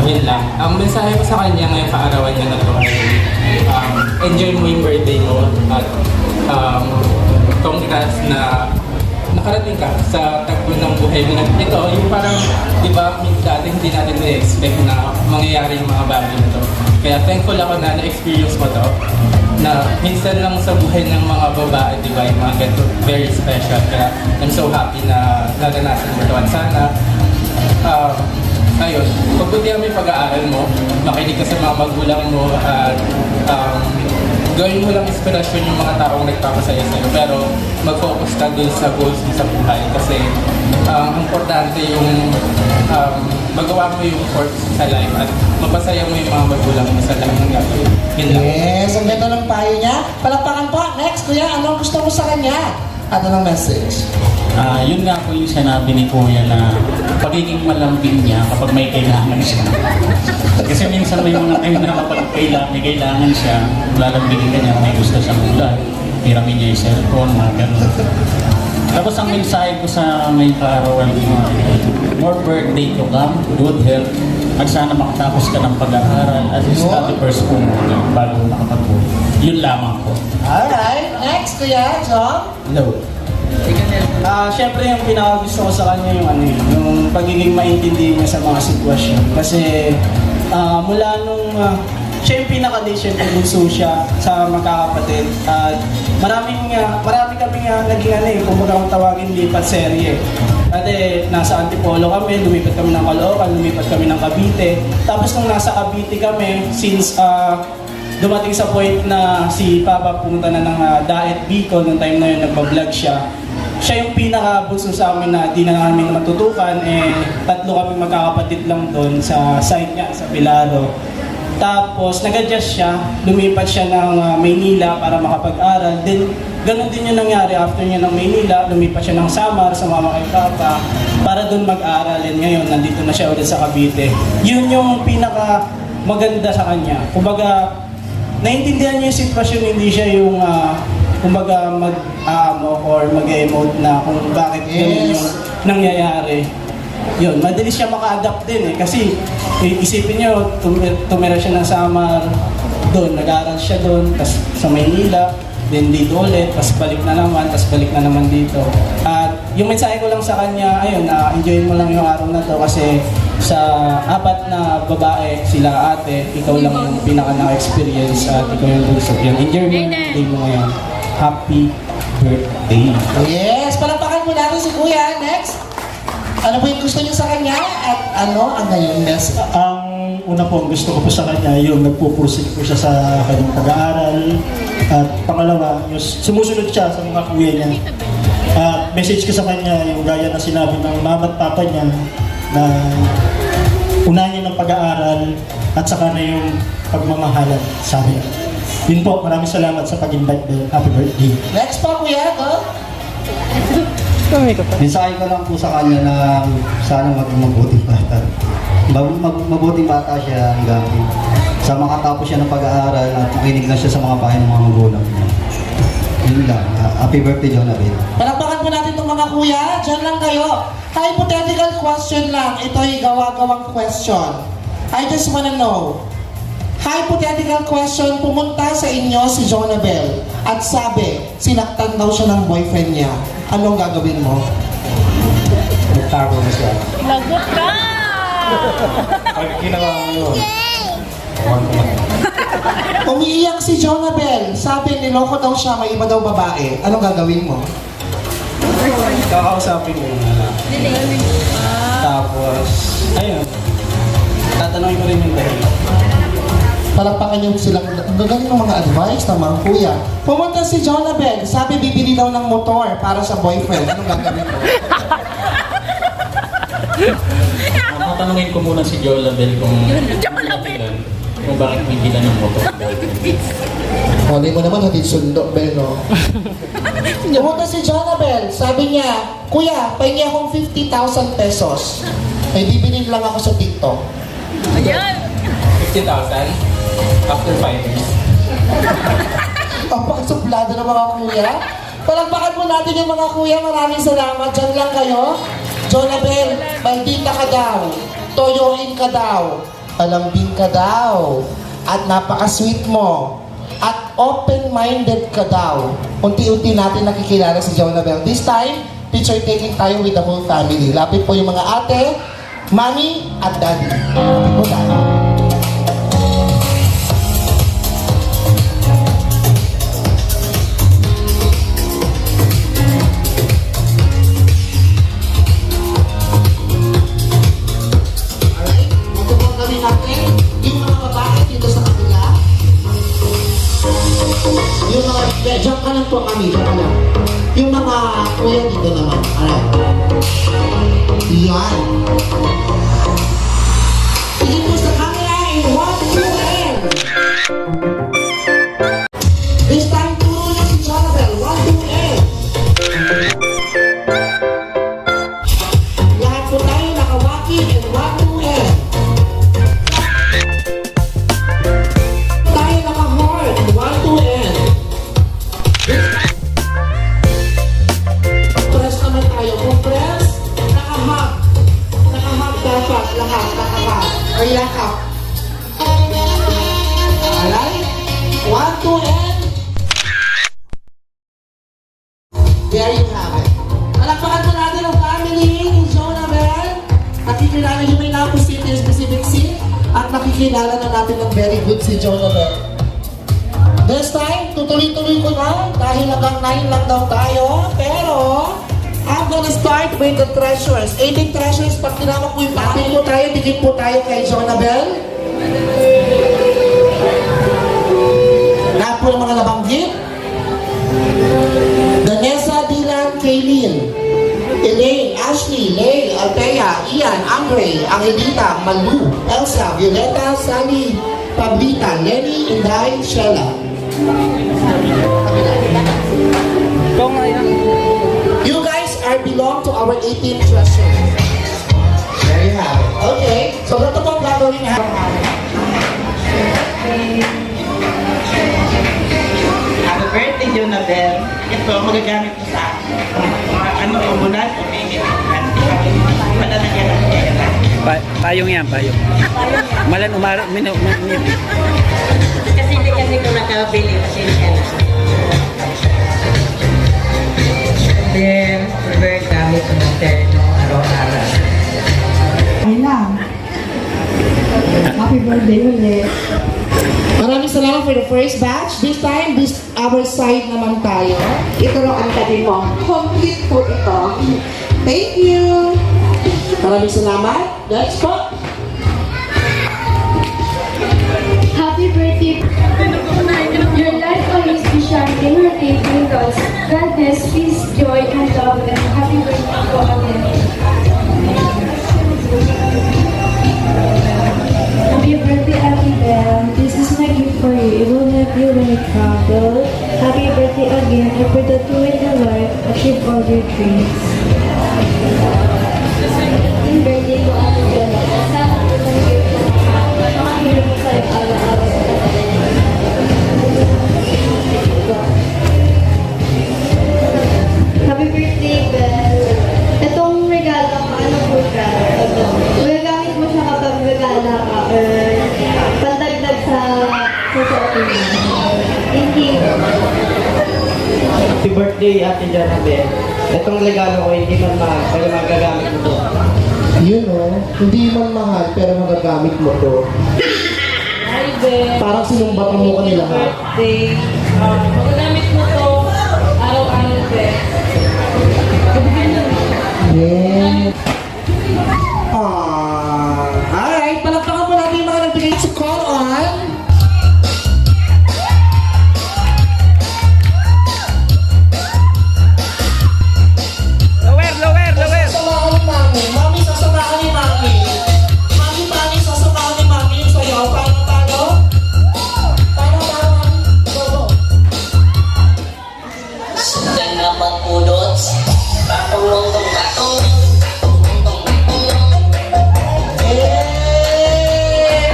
[SPEAKER 10] Yun lang. Ang mensahe ko sa kanya ngayong kaarawan niya na ito ay enjoy mo yung birthday mo at congrats na nakarating ka sa tagpo ng buhay mo. Ito, yung parang, di ba, dati hindi natin na-expect na mangyayari yung mga bagay na ito. Kaya thankful ako na na-experience mo to na minsan lang sa buhay ng mga babae, di ba, yung mga ganito, very special. Kaya I'm so happy na naganasan mo ito. At sana, ayun, pagbutihan mo yung pag-aaral mo, makinig ka sa mga magulang mo at gawin mo lang inspirasyon yung mga taong nagpapasaya sa'yo, pero mag-focus ka dun sa goals mo sa buhay. Kasi ang importante yung magawa mo yung course sa life at mapasaya mo yung mga magulang mo sa lahat ng gagawin. Yun lang.
[SPEAKER 3] Yes, ang ganda ng payo niya. Palakpakan po. Next, kuya, anong gusto mo sa kanya? Ano ng message?
[SPEAKER 11] Yun nga po yung sinabi ni Kuya na pagiging malambing niya kapag may kailangan siya. Kasi minsan may mga time na kapag may kailangan siya, lalambingin ka niya, may gusto siyang ulan. Hiramin niya yung cellphone, mga ganun. Tapos ang mensahe ko sa may kaarawan mo, more birthday to come, good health, at sana makatapos ka ng pag-aaral at study first mo bago makapag-board. Yun lamang po.
[SPEAKER 3] Alright, next, kuya, John.
[SPEAKER 4] Hello. Siyempre yung pinakagusto ko sa kanya yung yung pagiging maintindihan niya sa mga sitwasyon. Kasi mula nung siya yung pinaka-day, siyempre bunso siya sa magkakapatid. At marami kami naging kumbaga kung tawagin lipat serye. Dati nasa Antipolo kami, lumipat kami ng Caloocan, lumipat kami ng Cavite. Tapos nung nasa Cavite kami, since dumating sa point na si Papa pumunta na ng Daet Bicol, nung time na yun nagpa-vlog siya. Siya yung pinaka-bunso sa amin na di na namin matutukan. Tatlo kami magkakapatid lang doon sa site niya, sa Pilaro. Tapos nag-adjust siya, lumipat siya ng Maynila para makapag-aral. Then ganun din yung nangyari after niya ng Maynila, lumipat siya ng Samar sa mama kay Papa para doon mag-aral. And ngayon, nandito na siya ulit sa Cavite. Yun yung pinaka maganda sa kanya. Kumbaga, naiintindihan niya yung sitwasyon, hindi siya yung kumbaga mag-aamo or mag-emote na kung bakit ganun yung nangyayari. Yun, madali siya maka-adapt din kasi isipin niyo, tumira siya ng Samar doon, nag-aaral siya doon, tapos sa Maynila, then dito ulit, tapos balik na naman dito. At yung mensahe ko lang sa kanya, ayun, enjoy mo lang yung araw na to kasi sa 4 na babae, sila ate, ikaw lang yung pinaka na-experience at ikaw yung bunso. Yung enjoy mo yung day mo ngayon. Happy birthday!
[SPEAKER 3] Yes, palakpakan mo natin si kuya. Next. Ano po yung gusto niyo sa kanya at ano ang ngayon message?
[SPEAKER 12] Ang una po, ang gusto ko po sa kanya, yung nagpupursig po siya sa kanyang pag-aaral. At pangalawa, yung sumusunod siya sa mga kuya niya. At message ko sa kanya, yung gaya na sinabi ng mama at papa niya, na unahin ng pag-aaral at saka na yung pagmamahalan sa akin. Yun po, maraming salamat sa pag-invite din. Happy birthday.
[SPEAKER 3] Next pa kuya, go.
[SPEAKER 13] Mensahe ko lang po sa kanya na sana maging mabuting bata. Mabuting bata siya hanggang sa makatapos siya ng pag-aaral at makinig na siya sa mga payo ng mga magulang niya. Yun lang. Happy birthday, Jonathan.
[SPEAKER 3] Palakpakan po natin itong mga kuya. Diyan lang kayo. Hypothetical question lang. Ito ay gawa-gawang question. I just wanna know. Hypothetical question, pumunta sa inyo si Jonabel at sabi, sinaktan daw siya ng boyfriend niya. Anong gagawin mo?
[SPEAKER 9] Nagtago na siya.
[SPEAKER 8] Lagot ka!
[SPEAKER 9] Pag ginawa mo yun,
[SPEAKER 3] Umiiyak si Jonabel. Sabi, niloko daw siya, may iba daw babae. Anong gagawin mo?
[SPEAKER 4] Kakausapin ko yung tapos, ayun, tatanungin ko rin yung dahil.
[SPEAKER 3] Palakpakan niyo silang, ang gagaling ng mga advice ng mga kuya. Pumunta si Jonabel, sabi bibili daw ng motor para sa boyfriend. Anong gagawin mo?
[SPEAKER 11] Tatanungin ko muna si Jonabel kung bakit may bilan ng motor.
[SPEAKER 3] Hali mo naman, hatid sundo, Ben, no? Pumunta si Jonabel, sabi niya, Kuya, pahingi akong 50,000 pesos. May bibilin lang ako sa TikTok.
[SPEAKER 8] Ayan!
[SPEAKER 10] 50,000 after 5 years.
[SPEAKER 3] Ang pagsuplado ng mga kuya. Palakpakan mo natin yung mga kuya. Maraming salamat. Diyan lang kayo. Jonabel, maldita ka daw. Toyoin ka daw. Palambing ka daw. At napaka-sweet mo. At open-minded ka daw. Unti-unti natin nakikilala si Jonabel. This time, picture taking tayo with the whole family. Lapit po yung mga ate, mami, at daddy. Lapit po tayo. Yung mga babae dito sa kabila. lang po kami, baka lang. Yung mga kuya dito naman. Alright. Yan. Tingin po sa camera in 1, 2, and. This time, turo niya si Jonathan. 1, 2, and. Lahat po tayo nakawaki in 1, 2, and. Tayo naka-horn. 1, 2, and. Press naman tayo. Kung press, naka-hug. Naka-hug dapat. Lahat. Naka-hug. Or yakap. Alright? 1, 2, and. There you have it. Palakpakan po natin ang family ni Jonah Bell. Nakikilala niyo may na-positive yung specific scene at nakikilala na natin ng very good si Jonah Bell. This time, tutuloy-tuloy ko na dahil hanggang 9 lang daw tayo. Pero, I'm gonna start with the treasures. 18 treasures, pag tinawag ko yung patin po tayo, dikit po tayo kay Jonah Bell. Lahat po ng mga nabanggit. Danessa, Dylan, Kaylin, Elaine, Ashley, Lay, Althea, Ian, Andre, Angelita, Malu, Elsa, Violeta, Sally, Pablita, Lenny, Inday, Sheila. You guys are belong to our 18th treasure. There you have it. Okay, so ganito po ang gagawin ha.
[SPEAKER 14] Happy birthday, Jonathan. Ito, magagamit mo sa ambulan o may padalagyan ng pera.
[SPEAKER 1] Payong yan, payong. Malan umara,
[SPEAKER 14] Kasi hindi ko nakabili, pasensya na. Then, never gamit ng terno araw-araw.
[SPEAKER 2] Ay lang. Happy birthday ulit.
[SPEAKER 3] Maraming salamat for the first batch. This time, our side naman tayo.
[SPEAKER 2] Ito raw ang tabi mo. Complete po ito. Thank you.
[SPEAKER 3] Maraming salamat. Next po.
[SPEAKER 7] Happy birthday. Your life always be shining, rotating us. God bless, peace, joy, and love, and happy birthday po again. Happy birthday, Ate Belle. This is my gift for you. It will help you when you travel. Happy birthday again. I pray that you and your wife achieve all your dreams. Happy birthday po, Ate Belle. Sana po ng gift ko. Makahirap ko sa'yo araw-araw. Happy birthday, Belle. Itong regalo ko, ano po siya? Magagamit mo siya kapag regala ka or pandagdag sa shopping mo. Thank you.
[SPEAKER 14] Happy birthday, Ate Jonathan. Itong regalo ko, hindi man mahal, pero magagamit mo to.
[SPEAKER 3] Yun o, hindi man mahal pero magagamit mo to.
[SPEAKER 8] Hi, Ben.
[SPEAKER 3] Parang sinumbatan mo kanila ha.
[SPEAKER 8] Birthday. Magagamit mo to araw-araw, Ben.
[SPEAKER 3] Yeah. Alright, palakpakan po natin yung mga nagbigay sa call on.
[SPEAKER 1] Lower.
[SPEAKER 3] Sasamahan ni Mami. Mami, sasamahan ni Mami. Mami, sasamahan ni Mami yung sayo. Paano? Paano, Mami? Go.
[SPEAKER 14] Sundan na magpulot. Batong.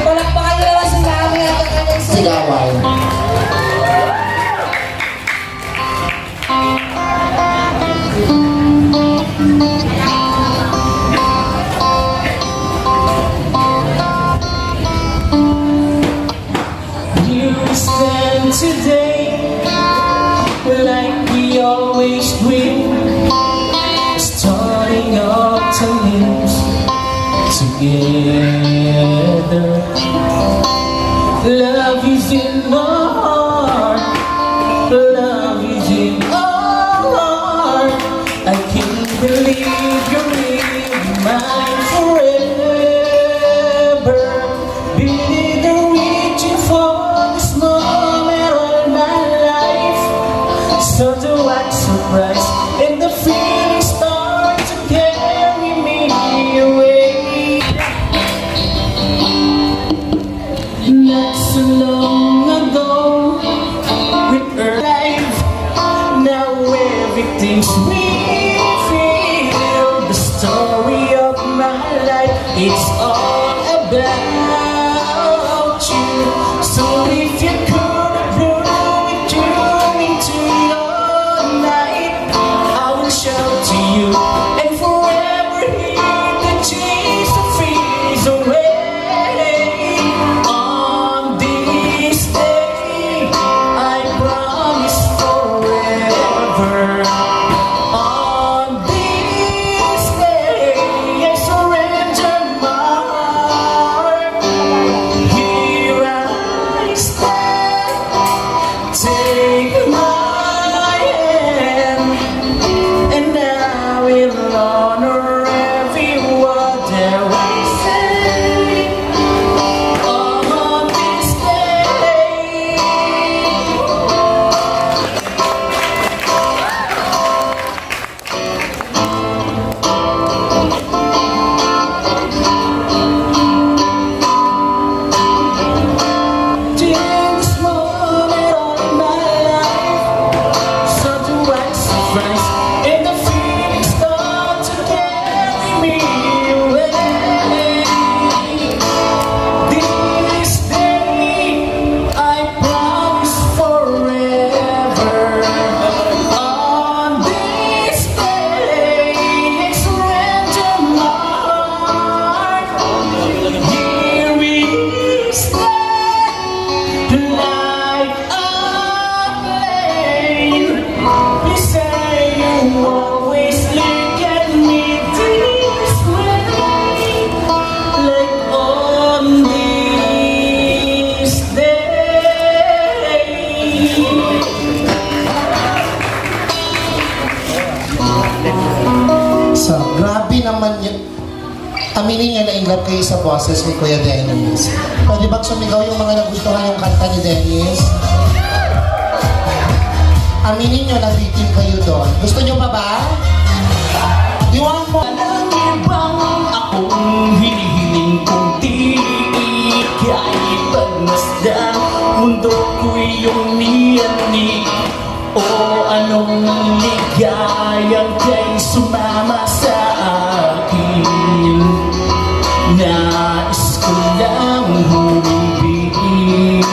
[SPEAKER 3] Palakpakan nyo naman si Mami at ang kanyang sigawan.
[SPEAKER 4] You stand today like we always dream, starting up to live together. Love is in my heart, love is in our heart. I can't believe you're in mine forever. Been reaching for this moment all my life. So do act surprised, and the feelings start to carry me away. Not so long ago, with her life, now everything's we feel. The story of my life, it's all about you. So if you could blow it through into your night, I will shout to you and forever hear the chase of fears away. On this day, I promise forever. On this day, I surrender my heart. Here I stand, take my hand, and I will honor every word that we say. On this day, in this moment of my life, so do I surprise, and the feelings start to carry me away. This day, I promise forever. On this day, I surrender my heart. Here we stand. Like a plane, please say you always look at me this way, like on this day.
[SPEAKER 3] So, grabe naman yun. Aminin niya na in love kayo sa boses ni Kuya Dennis. Pwede bang sumigaw yung mga nagustuhan yung kanta ni Dennis? Aminin niyo na victim kayo doon. Gusto niyo pa ba? You want more?
[SPEAKER 4] Alam niyo bang akong hinihiling kong tiig kahit pagmasdan mundo ko'y iyong niyanig o anong ligayang kay sumama sa akin. Nais ko lang humibig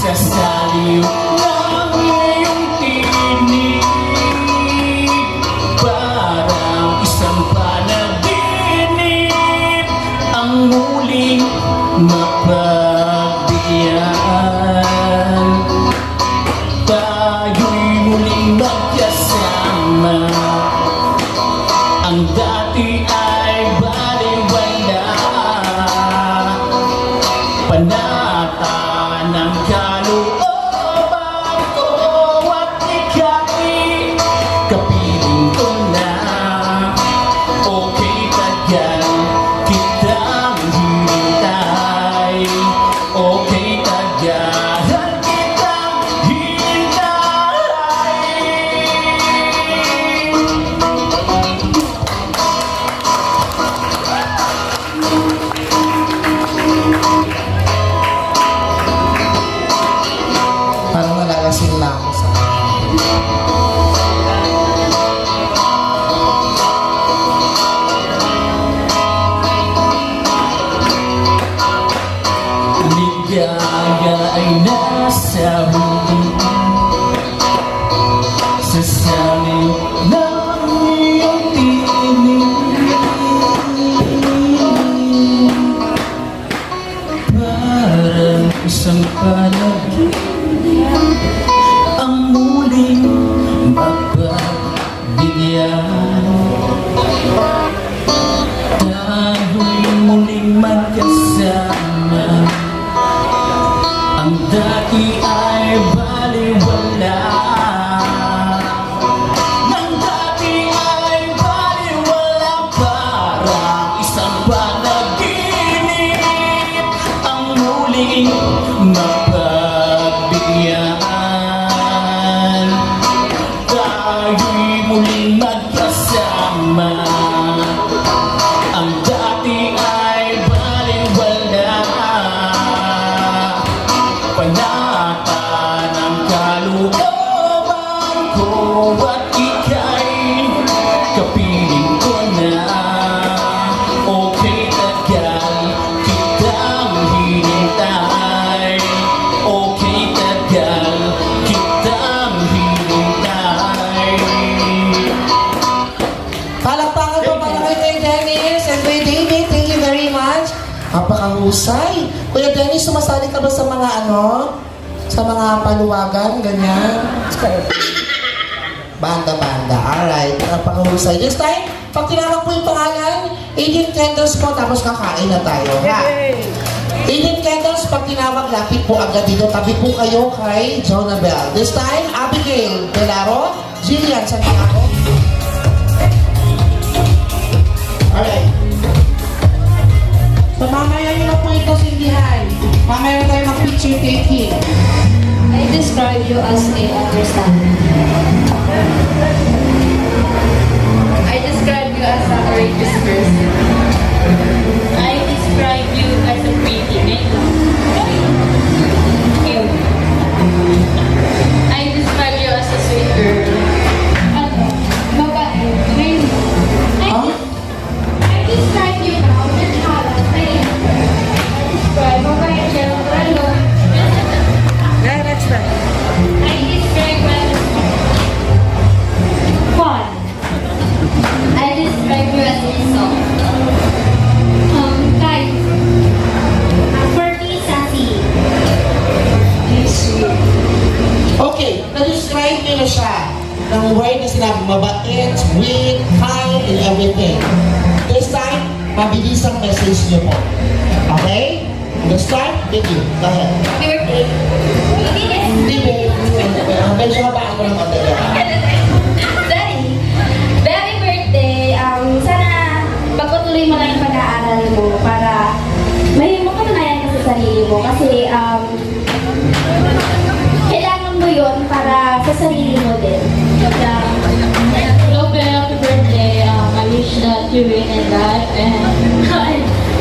[SPEAKER 4] sa saliw ng iyong tinig, parang isang panaginip ang muling mapagbigyan. Tayo'y muling magkasama, ang dati ay baliwala. Panata ng kalooban ko at ika'y kapiling ko na. Okay, tagal kitang hinintay. Okay, tagal kitang hinintay.
[SPEAKER 3] Parang nalalasing na ako sa
[SPEAKER 4] Ligaya ay nasa mundo, sa samin ng iyong tinig, parang isang panaginip ang muling mapagbigyan. Tayo'y muling magkasama, ang dati ay baliwala. Nang dati ay baliwala, parang isang panaginip ang muling mapagbigyan.
[SPEAKER 3] Mahusay. Kuya Dennis, sumasali ka ba sa mga sa mga paluwagan, ganyan? Banda-banda. Alright, napakahusay. This time, pag tinawag po yung pangalan, 18 candles po, tapos kakain na tayo, ha? 18 candles, pag tinawag, lapit po agad dito. Tabi po kayo kay Jonabel. This time, Abigail Pelaro, Jillian Santiago. Alright. So, mamaya nyo na po ito sindihan. Mamaya na tayo mag-picture taking.
[SPEAKER 7] I describe you as a understanding.
[SPEAKER 8] I describe you as a courageous person. I describe you as a pretty makeup. Cute. I describe you as a sweet girl.
[SPEAKER 7] Babae. Ngayon. I describe you now with Hannah. I describe babae siya. Ralo.
[SPEAKER 3] Yeah, next time.
[SPEAKER 7] I describe as fun. I describe you as insult. Kind. Pretty sassy.
[SPEAKER 3] Okay, na-describe nyo na siya ng word na sinabi, mabait, sweet, kind, and everything. This time, mabilis ang message nyo po. Okay? Let's start with you. Go ahead.
[SPEAKER 7] Happy birthday.
[SPEAKER 3] Hindi mo. Medyo mabaan ko ng madali.
[SPEAKER 7] Sorry. Happy birthday. Sana pagpatuloy mo lang yung pag-aaral mo para may makatunayan ka sa sarili mo. Kasi kailangan mo yun para sa sarili mo din.
[SPEAKER 8] Hello, Belle. Happy birthday. I wish that you win in life and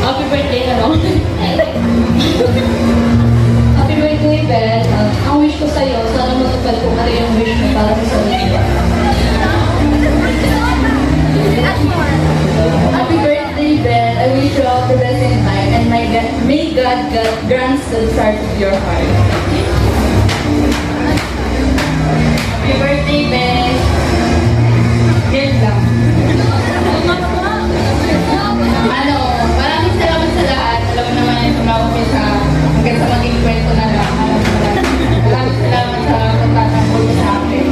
[SPEAKER 8] happy birthday na lang. Happy birthday, Belle. Ang wish ko sa'yo, sana matupad ko pa rin yung wish mo para sa sarili mo. Happy birthday, Belle. I wish you all the best in life and may God grant the desires of your heart. Happy birthday, Belle. Yan lang. Maraming salamat sa lahat. Alam mo naman yung tumawag ko sa hanggang sa maging kwento na lang. Maraming salamat sa pagtatanggol mo sa akin.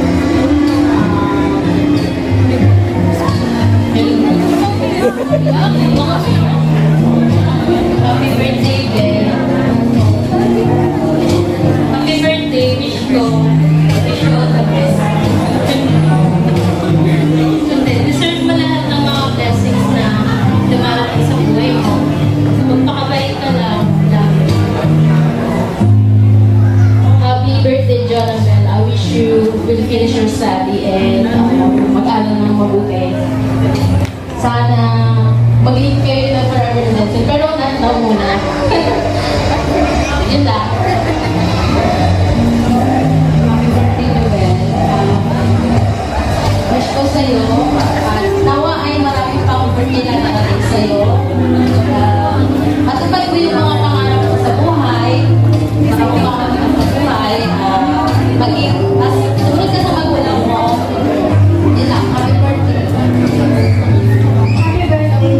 [SPEAKER 8] Happy birthday, Belle. Happy birthday, wish ko. Wish you all the best. Deserve mo lahat ng mga blessings na dumarating sa buhay mo. Magpakabait ka lang. Happy birthday, Jonathan. I wish you will finish your study and mag-aral ng mabuti. Sana mag-live kayo ng forever lesson. Pero not now muna. Yun lang. Happy birthday, Noel. Wish ko sa'yo at nawa ay marami pang birthday na narating sa'yo. Matupad mo yung mga pangarap mo sa buhay. Makakumakan mo sa buhay. Maging, sumunod ka sa magulang mo. Yun lang. Happy birthday. Happy birthday.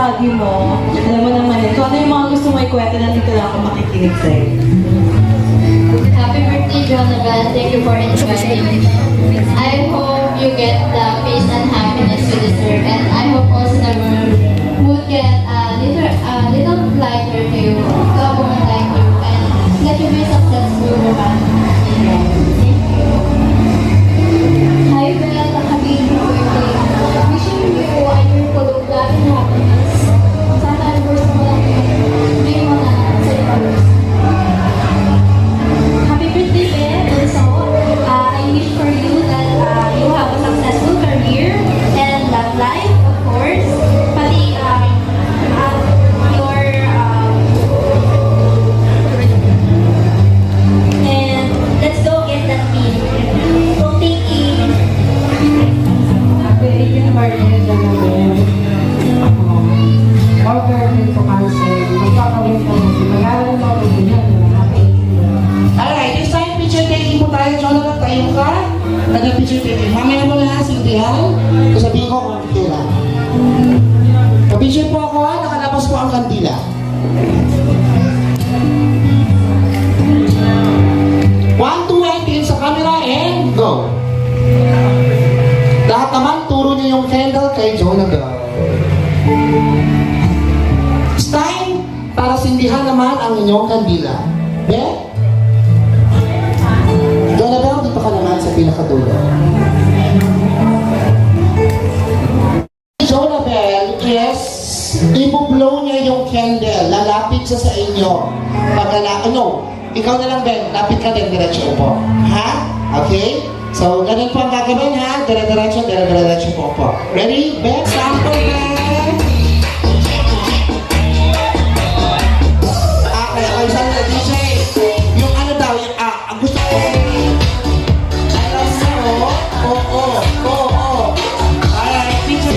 [SPEAKER 15] Baguio mo, alam mo naman yun. Kung ano yung mga gusto mo ikwento, nandito lang ako makikinig sa'yo.
[SPEAKER 7] Happy birthday, Jonathan. Thank you for inviting me. I hope you get the peace and happiness you deserve. And I hope also the world would get a little lighter to you, to a woman like you, and let you be successful woman. Thank you. Hi, Belle. Happy birthday. Wishing you and your tulog lahat ng happiness. Sana anniversary mo lang yun. Hindi mo na celebrate. Happy birthday, Ben. Also, I wish for you that you have a successful career and love life, of course. Pati your and let's go get that meal. Kung thinking.
[SPEAKER 15] Happy 18th birthday, Jonathan. More birthday to cancel. Magkakawin ka mo. Mag-aaral mo ako din yan. Happy 18th birthday.
[SPEAKER 3] Alright, this time picture taking po tayo, Jonathan. Tayo ka. Nag-picture taking. Mamaya mo na sintihan. Sabihin ko kung kantila. Pa-picture po ako ha. Nakalabas po ang kantila. One, two, and tingin sa camera and go. Lahat naman, turo niyo yung candle kay Jonathan. It's time para sindihan naman ang inyong kandila. Ben? Jonathan, dito ka naman sa pinakadulo. Jonathan is ibu-blow niya yung candle. Lalapit siya sa inyo. Ikaw na lang, Ben. Lapit ka din, diretso po. Ha? Okay? So, ganun po ang gagawin, ha? Dire-diretso po po. Ready? Ben? Sample, Ben? Okay, saan na, DJ? Yung ano daw, yung, ang gusto ko. Alam mo, oo. Alright, picture.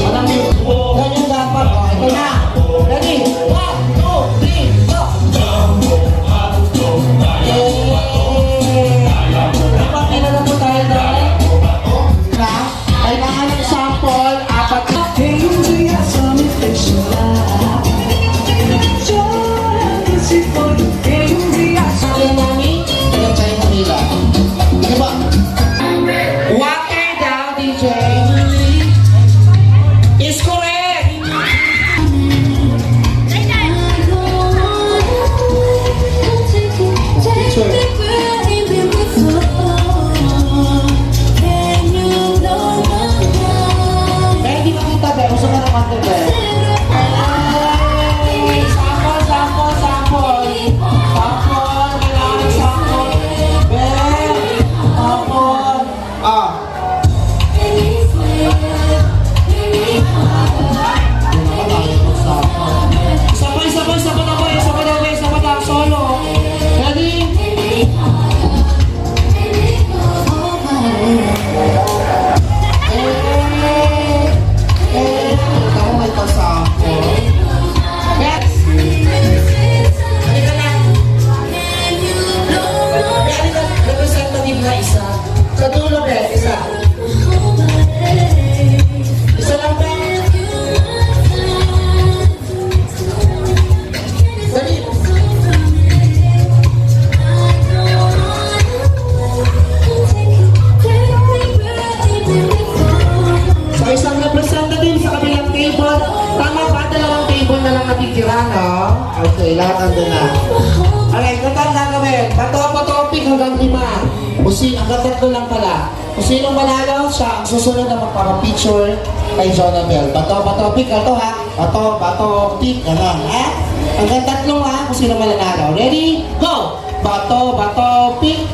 [SPEAKER 3] Walang yung, ganyan dapat. Ito na. Ready? 1, 2, 3, go! Dapat kailan na po tayo doon? Kailangan ng sample, 4 na. Kaya namin, ilan tayo Manila. Di ba? Water daw, DJ. Is correct! Kaya di makita, be. Gusto ka naman ito, be. Sample. Sample. Kailangan ng sample. Be. Sample. Isa pa daw. Solo. Ready? Ikaw may pa-sample. Yes! Halika na. Halika, representative na isa. Sa dulo, be, isa. Isa lang, be. Dali. Sa isang representative sa kabilang table, tama ba? Dalawang table na lang natitira, no? Okay, lahat andun na. Alright, ito ang gagawin. Bato-pick hanggang 5. Hanggang 3 lang pala. Kung sinong manalo, siya ang susunod na magpapapicture kay Jonabel. Bato-pick. Ito ha. Bato-pick. Ganun, ha? Hanggang 3 ha, kung sino mananalo. Ready? Go! Bato-pick.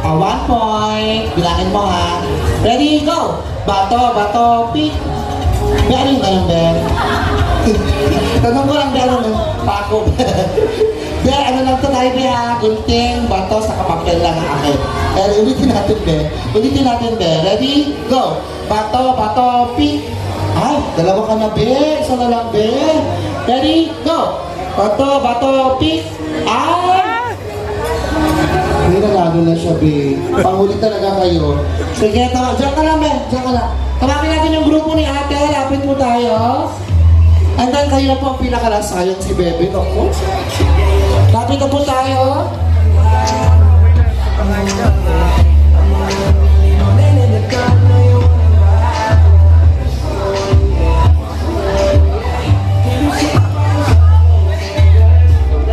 [SPEAKER 3] 1 point. Bilangin mo ha. Ready? Go! Bato-pick. Galing ka lang, Ben. Tanong ko lang, Ben, ano? Pako. Ben, ano lang ito tayo, Ben, ha? Gunting, bato, sa kapapel lang ang akin. Pero ulitin natin, Ben. Ready? Go! Bato-pick. Ay, dalawa ka na, Ben. Isa na lang, Ben. Ready? Go! Bato-pick. Ay! May nagano na siya, babe. Pangulit talaga kayo. Sige, diyan ka lang, Ben. Diyan ka lang. Tawagin natin yung grupo ni ate. Lapit mo tayo. And then kayo na po ang pinakalasayang si Bebe. Ako. Lapit na po tayo.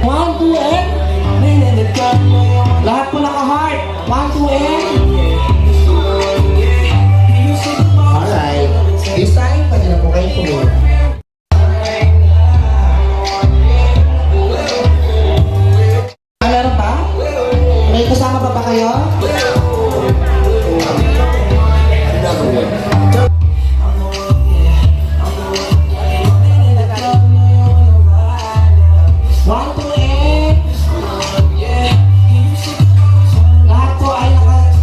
[SPEAKER 3] One, two, and lahat po naka-heart. 1, 2, and alright. This time, pwede na po kayo tumulong. Meron pa? May kasama pa ba kayo? One, two, and lahat po ay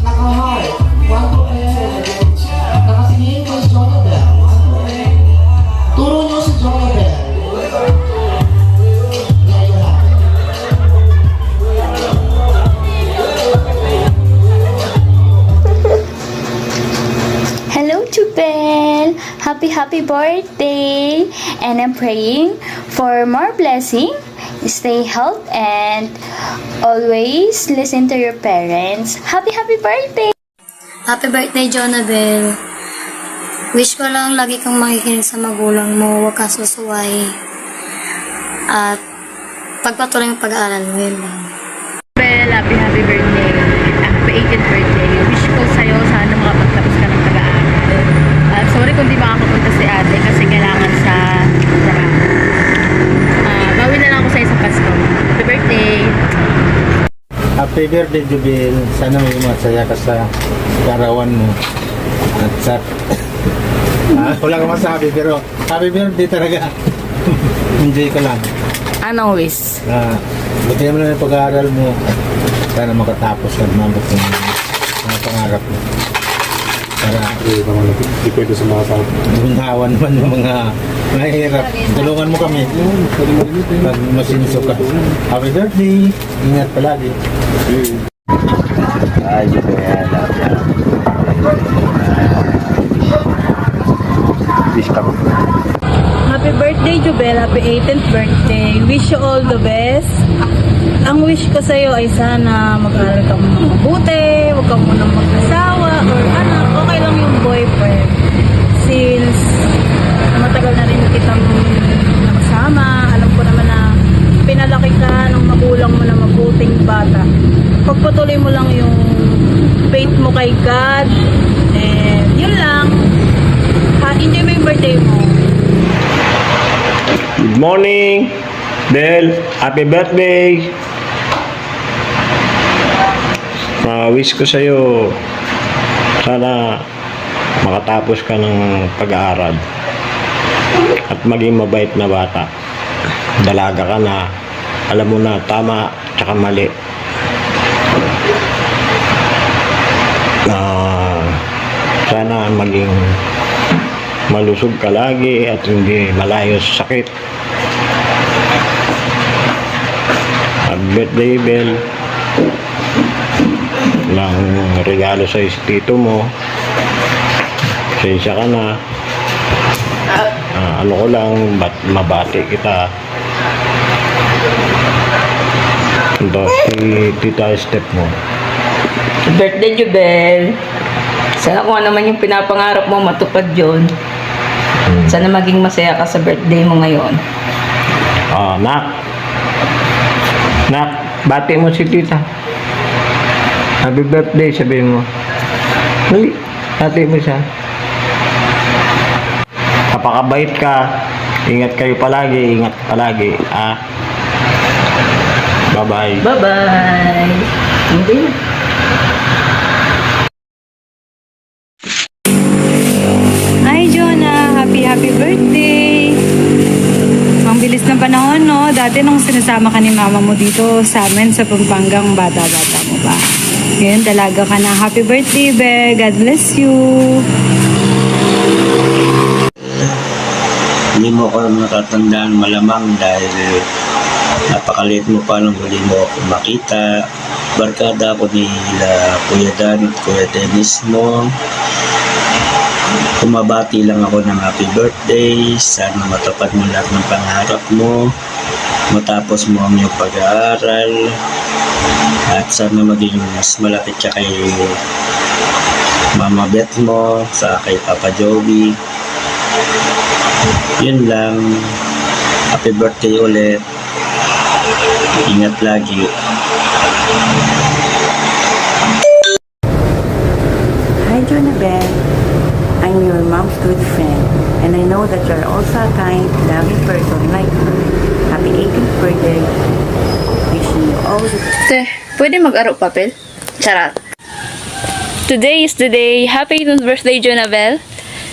[SPEAKER 3] naka-heart. One, two, and nakasingin ko si Jonathan. One, two, and turo nyo si Jonathan.
[SPEAKER 16] Hello, Jubel! Happy birthday! And I'm praying for more blessing, stay healthy, and always listen to your parents. Happy birthday!
[SPEAKER 7] Happy birthday, Jonabel. Wish ko lang lagi kang makikinig sa magulang mo, huwag kang susuway. At pagpatuloy ang pag-aaral mo, yun lang.
[SPEAKER 17] Well, happy birthday. Happy 18th birthday. Wish ko sa'yo sana makapagtapos ka ng pag-aaral. Sorry kung di makakapunta si ate kasi kailangan sa trabaho. Bawi na lang ako sa'yo sa Pasko. Happy birthday!
[SPEAKER 18] Happy birthday, Jubil. Sana may masaya ka sa karawan mo. At sa... wala kang masabi pero happy birthday talaga. Enjoy ka lang.
[SPEAKER 17] Anong wish?
[SPEAKER 18] Buti naman lang yung pag-aaral mo. Sana makatapos ka naman yung mga pangarap mo. Para hindi pwede sa mga tao. Bunhawan naman yung mga mahirap. Tulungan mo kami. Pag masinso ka. Happy birthday. Ingat palagi. Ay, yan.
[SPEAKER 17] Happy birthday, Jubel. Happy 18th birthday. Wish you all the best. Ang wish ko sa'yo ay sana mag-aaral ka muna mabuti, huwag ka muna mag-asawa or anak, okay lang yung boyfriend. Since matagal na rin kitang nakasama, alam ko naman na pinalaki ka ng magulang mo na mabuting bata. Pagpatuloy mo lang yung faith mo kay God, and yun lang. Enjoy mo yung birthday mo.
[SPEAKER 19] Good morning, Del. Happy birthday. Wish ko sa'yo sana makatapos ka ng pag-aaral at maging mabait na bata. Dalaga ka na, alam mo na tama tsaka mali. Sana maging malusog ka lagi at hindi malayo sa sakit. Happy birthday, Bel. Lang regalo sa tito mo. Sensya ka na. Ano ko lang, mabati kita. Ito, si Tita Step mo.
[SPEAKER 20] Birthday, Jubel. Sana kung ano man yung pinapangarap mo, matupad yun. Sana maging masaya ka sa birthday mo ngayon.
[SPEAKER 19] Nak, bati mo si Tita. Happy birthday, sabihin mo. Dali, bati mo siya. Kapakabait ka. Ingat kayo palagi, ingat palagi. Bye-bye.
[SPEAKER 20] Bye-bye. Hindi na.
[SPEAKER 17] Hi, Jonah! Happy birthday! Ang bilis ng panahon, no? Dati nung sinasama ka ni mama mo dito sa amin sa Pampangang bata-bata mo ba? Ngayon, dalaga ka na. Happy birthday, Be! God bless you!
[SPEAKER 19] Hindi mo ako natatandaan malamang dahil napakaliit mo pa nung huli mo ako makita.
[SPEAKER 21] barkada ko nila Kuya Dan at Kuya Dennis mo. Kumabati lang ako ng happy birthday. Sana matupad mo lahat ng pangarap mo. Matapos mo ang iyong pag-aaral. At sana maging mas malapit ka kay Mama Beth mo, sa kay Papa Joey. Yun lang. Happy birthday ulit. Ingat lagi.
[SPEAKER 22] Hi, Jonabel. I'm your mom's good friend, and I know that you're also a kind, loving person like her. Happy 18th birthday. Wishing you all the
[SPEAKER 16] Te, pwede mag-aro papel? Charot. Today is the day. Happy 18th birthday, Jonabel.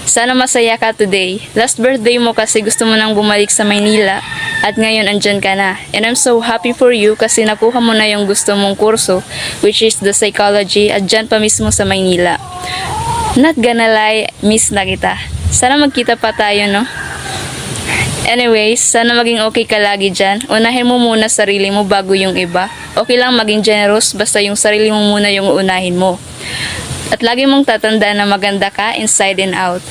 [SPEAKER 16] Sana masaya ka today. Last birthday mo kasi gusto mo nang bumalik sa Maynila at ngayon andyan ka na. And I'm so happy for you kasi nakuha mo na yung gusto mong kurso, which is the psychology, at dyan pa mismo sa Maynila. Not gonna lie, miss na kita. Sana magkita pa tayo, no? Anyways, sana maging okay ka lagi dyan. Unahin mo muna sarili mo bago yung iba. Okay lang maging generous, basta yung sarili mo muna yung unahin mo. At lagi mong tatandaan na maganda ka inside and out.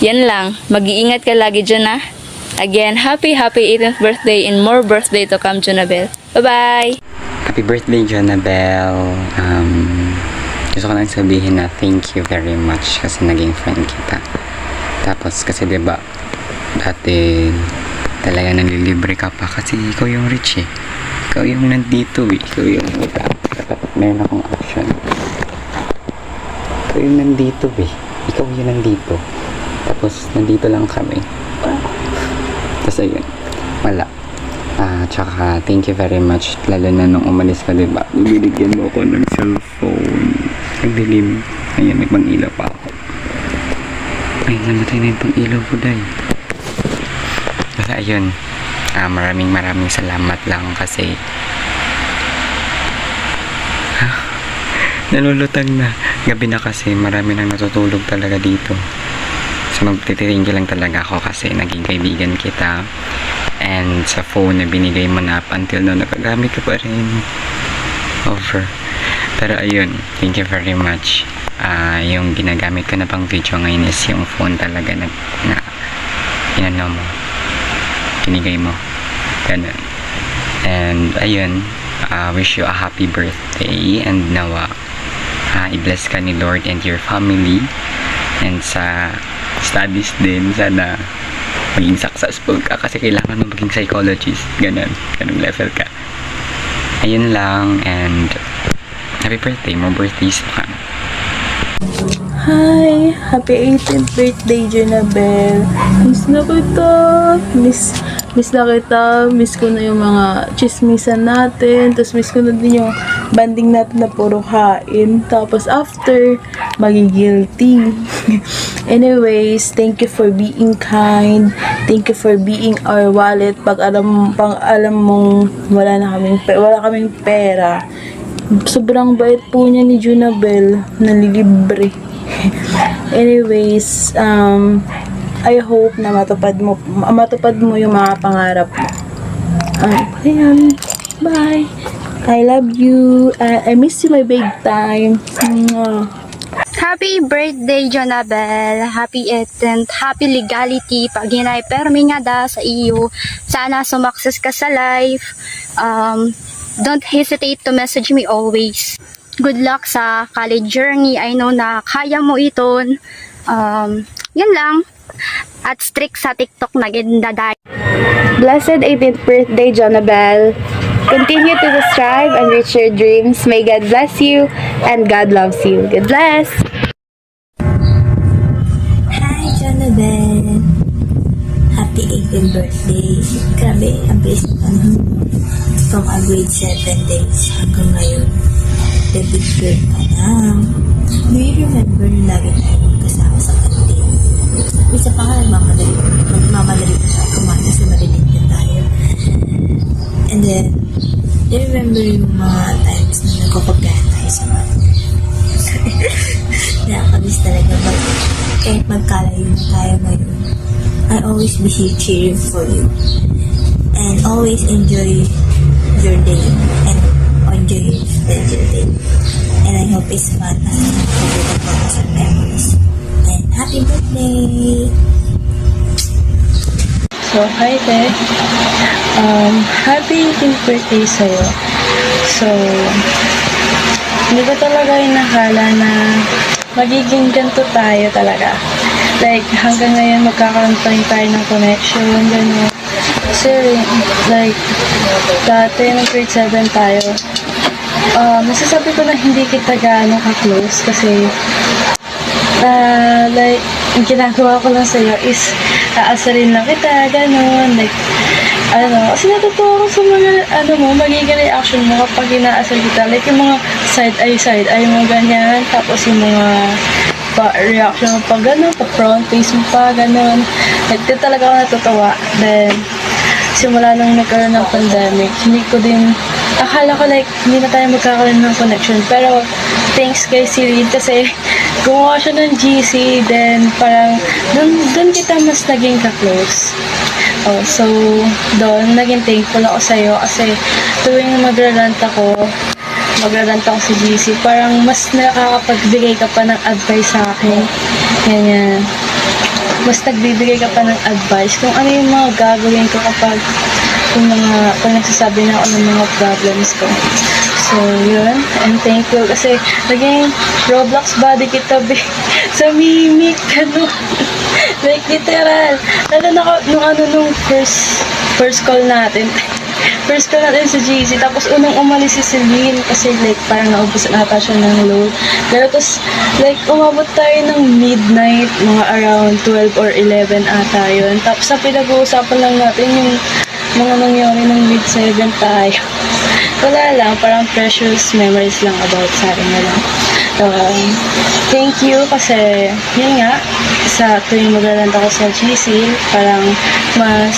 [SPEAKER 16] Yan lang, mag-iingat ka lagi dyan, ha? Again, happy 18th birthday and more birthday to come, Jonabel. Bye-bye!
[SPEAKER 23] Happy birthday, Jonabel. Gusto ko lang sabihin na thank you very much kasi naging friend kita. Tapos kasi diba, dati talaga nalilibre ka pa kasi ikaw yung rich eh. Ikaw yung nandito eh. Ikaw yung dapat meron akong action. Ikaw yung nandito eh. Ikaw yung nandito. Tapos nandito lang kami. Tapos ayun, wala. Tsaka thank you very much, lalo na nung umalis ka, diba? Binigyan mo ako ng cellphone. Ang dilim. Ayan, may pang-ilaw pa ako. Ay, namatay na yung pang-ilaw ko, day. Basta ayun, maraming salamat lang kasi nalulutang na. Gabi na kasi, marami nang natutulog talaga dito. So magtititingin lang talaga ako kasi naging kaibigan kita. And sa phone na binigay mo na up until now, nagagamit ka pa rin. Over. Pero ayun, thank you very much. Yung ginagamit ko na pang video ngayon is yung phone talaga na inano mo, binigay mo. Ganun. And ayun, wish you a happy birthday and nawa i-bless ka ni Lord and your family. And sa studies din, sana maging successful ka kasi kailangan mo maging psychologist. Ganun level ka. Ayun lang, and happy birthday, more birthdays to come.
[SPEAKER 17] Hi! Happy 18th birthday, Jonabel. Miss na kita. Miss na kita. Miss ko na yung mga chismisan natin. Tapos miss ko na din yung banding natin na puro hain. Tapos after, magigilty. Anyways, thank you for being kind. Thank you for being our wallet. Pag alam mong wala kaming pera. Sobrang bait po niya ni Jonabel. Nalilibre. Anyways, I hope na matupad mo yung mga pangarap mo. Ayan. Bye. I love you. I miss you my big time.
[SPEAKER 24] Happy birthday, Jonabel. Happy 18th. Happy legality. Pag hinay-permi nga da sa iyo. Sana sumakses ka sa life. Don't hesitate to message me always. Good luck sa college journey. I know na kaya mo ito. Yan lang. At strict sa TikTok na gindaday.
[SPEAKER 16] Blessed 18th birthday, Jonabel. Continue to strive and reach your dreams. May God bless you and God loves you. God bless!
[SPEAKER 25] Hi, Jonabel. Happy 18th birthday. Grabe, ang bilis ng panahon mo. From a grade 7 days hanggang ngayon. Debut girl ka na. Do you remember lagi tayong kasama sa kantin? Isa pa nga magmamadali pa tayo kumain kasi malilit na tayo. And then, do you remember yung mga times na nagkapagdahan tayo sa mga nakakabis talaga ba? Kahit magkalayo na tayo ngayon, I always be here cheering for you. And always enjoy your day and on enjoy your special day. And I hope it's fun as unforgettable as memories. And happy birthday!
[SPEAKER 17] So, hi Te. Happy 18th birthday sa'yo. So, hindi ko talaga inakala na magiging ganito tayo talaga. Like, hanggang ngayon magkakaroon pa rin tayo ng connection, gano'n. Kasi, like, dati nung grade 7 tayo, nasasabi ko na hindi kita gaano ka-close kasi, like, ang ginagawa ko lang sa'yo is aasarin lang kita, gano'n, like, kasi natutuwa ko sa mga, magiging reaction mo kapag inaasal kita, like, yung mga side eye mo, ganyan, tapos yung mga reaction mo pa, gano'n, pa front face mo pa, gano'n, like, di talaga ako natutuwa. Then, simula nung nagkaroon ng pandemic, hindi ko din, akala ko like, hindi na tayo magkakaroon ng connection, pero, thanks kay si Reed kasi gumawa siya ng GC, then parang dun kita mas naging ka-close. So doon naging thankful ako sa'yo kasi tuwing magrarant ako sa GC, parang mas nakakapagbigay ka pa ng advice sa akin. Ganyan. Mas nagbibigay ka pa ng advice kung ano yung mga gagawin ko kapag nagsasabi na ako ng mga problems ko. So, yun. I'm thankful kasi naging Roblox buddy kita sa Mimic. Like, literal. Lalo na nung first call natin. First call natin sa GC. Tapos, unang umalis si Celine kasi like, parang naubos ata siya ng load. Pero tapos, like, umabot tayo ng midnight, mga around 12 or 11 ata yun. Tapos, sa pinag-uusapan lang natin yung mga nangyari ng mid-7 tayo. Wala lang, parang precious memories lang about sa akin na lang. Thank you kasi, yun nga, sa tuwing mag-rant ako sa GC, parang mas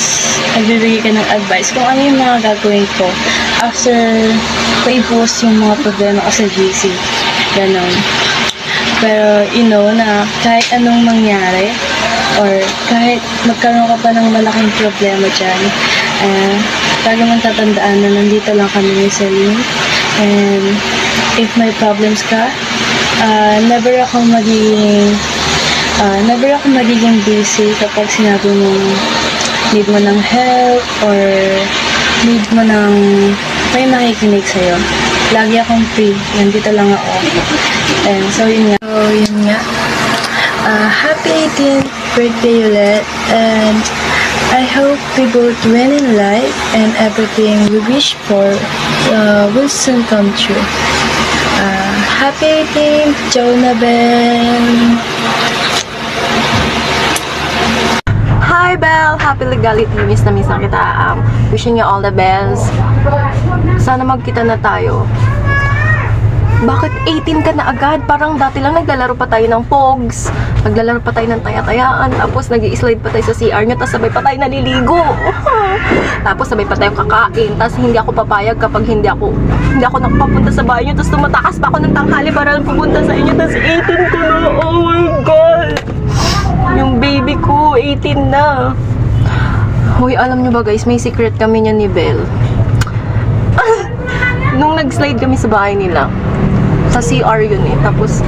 [SPEAKER 17] nagbibigay ka ng advice kung ano yung mga gagawin ko after ko i-post yung mga problema ko sa GC. Ganon. Pero, na kahit anong mangyari, or kahit magkaroon ka pa ng malaking problema dyan, lagi mong tatandaan na nandito lang kami ni Celine. And if may problems ka, never ako magiging busy kapag sinabi mo need mo ng help or need mo ng may makikinig sa'yo. Lagi akong free. Nandito lang ako. And so, yun nga. Happy 18th birthday ulit. And I hope we both win in life and everything we wish for will soon come true. Happy 18th, Jonabel!
[SPEAKER 5] Hi, Belle! Happy legality. Miss na kita. Wishing you all the best. Sana magkita na tayo. Bakit 18 ka na agad? Parang dati lang naglalaro pa tayo ng Pogs. Naglalaro pa tayo ng taya-tayaan. Tapos nag-i-slide pa tayo sa CR nyo. Tapos sabay pa tayo naliligo. Tapos sabay pa tayo kakain. Tapos hindi ako papayag kapag hindi ako nakapapunta sa bahay nyo. Tapos tumatakas pa ako ng tanghali para lang pupunta sa inyo. Tapos 18 ko na. Oh my God! Yung baby ko, 18 na. Hoy, alam nyo ba guys, may secret kami niya ni Belle. Nung nag-slide kami sa bahay nila, sa CR yun eh. Tapos,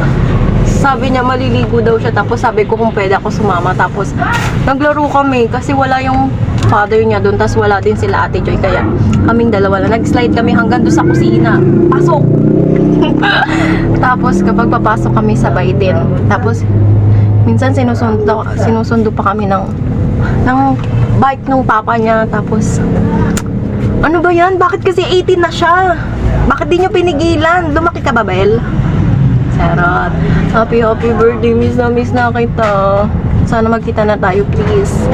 [SPEAKER 5] sabi niya maliligo daw siya. Tapos sabi ko kung pwede ako sumama. Tapos, naglaro kami kasi wala yung father niya doon. Tapos wala din sila Ate Joy. Kaya kaming dalawa lang. Nag-slide kami hanggang doon sa kusina. Pasok! Tapos, kapag papasok kami sabay din. Tapos, minsan sinusundo pa kami ng bike ng papa niya. Tapos, ano ba yan? Bakit kasi 18 na siya? Bakit di nyo pinigilan? Lumaki ka ba, Bel? Sarot. Happy birthday. Miss na kita. Sana magkita na tayo, please.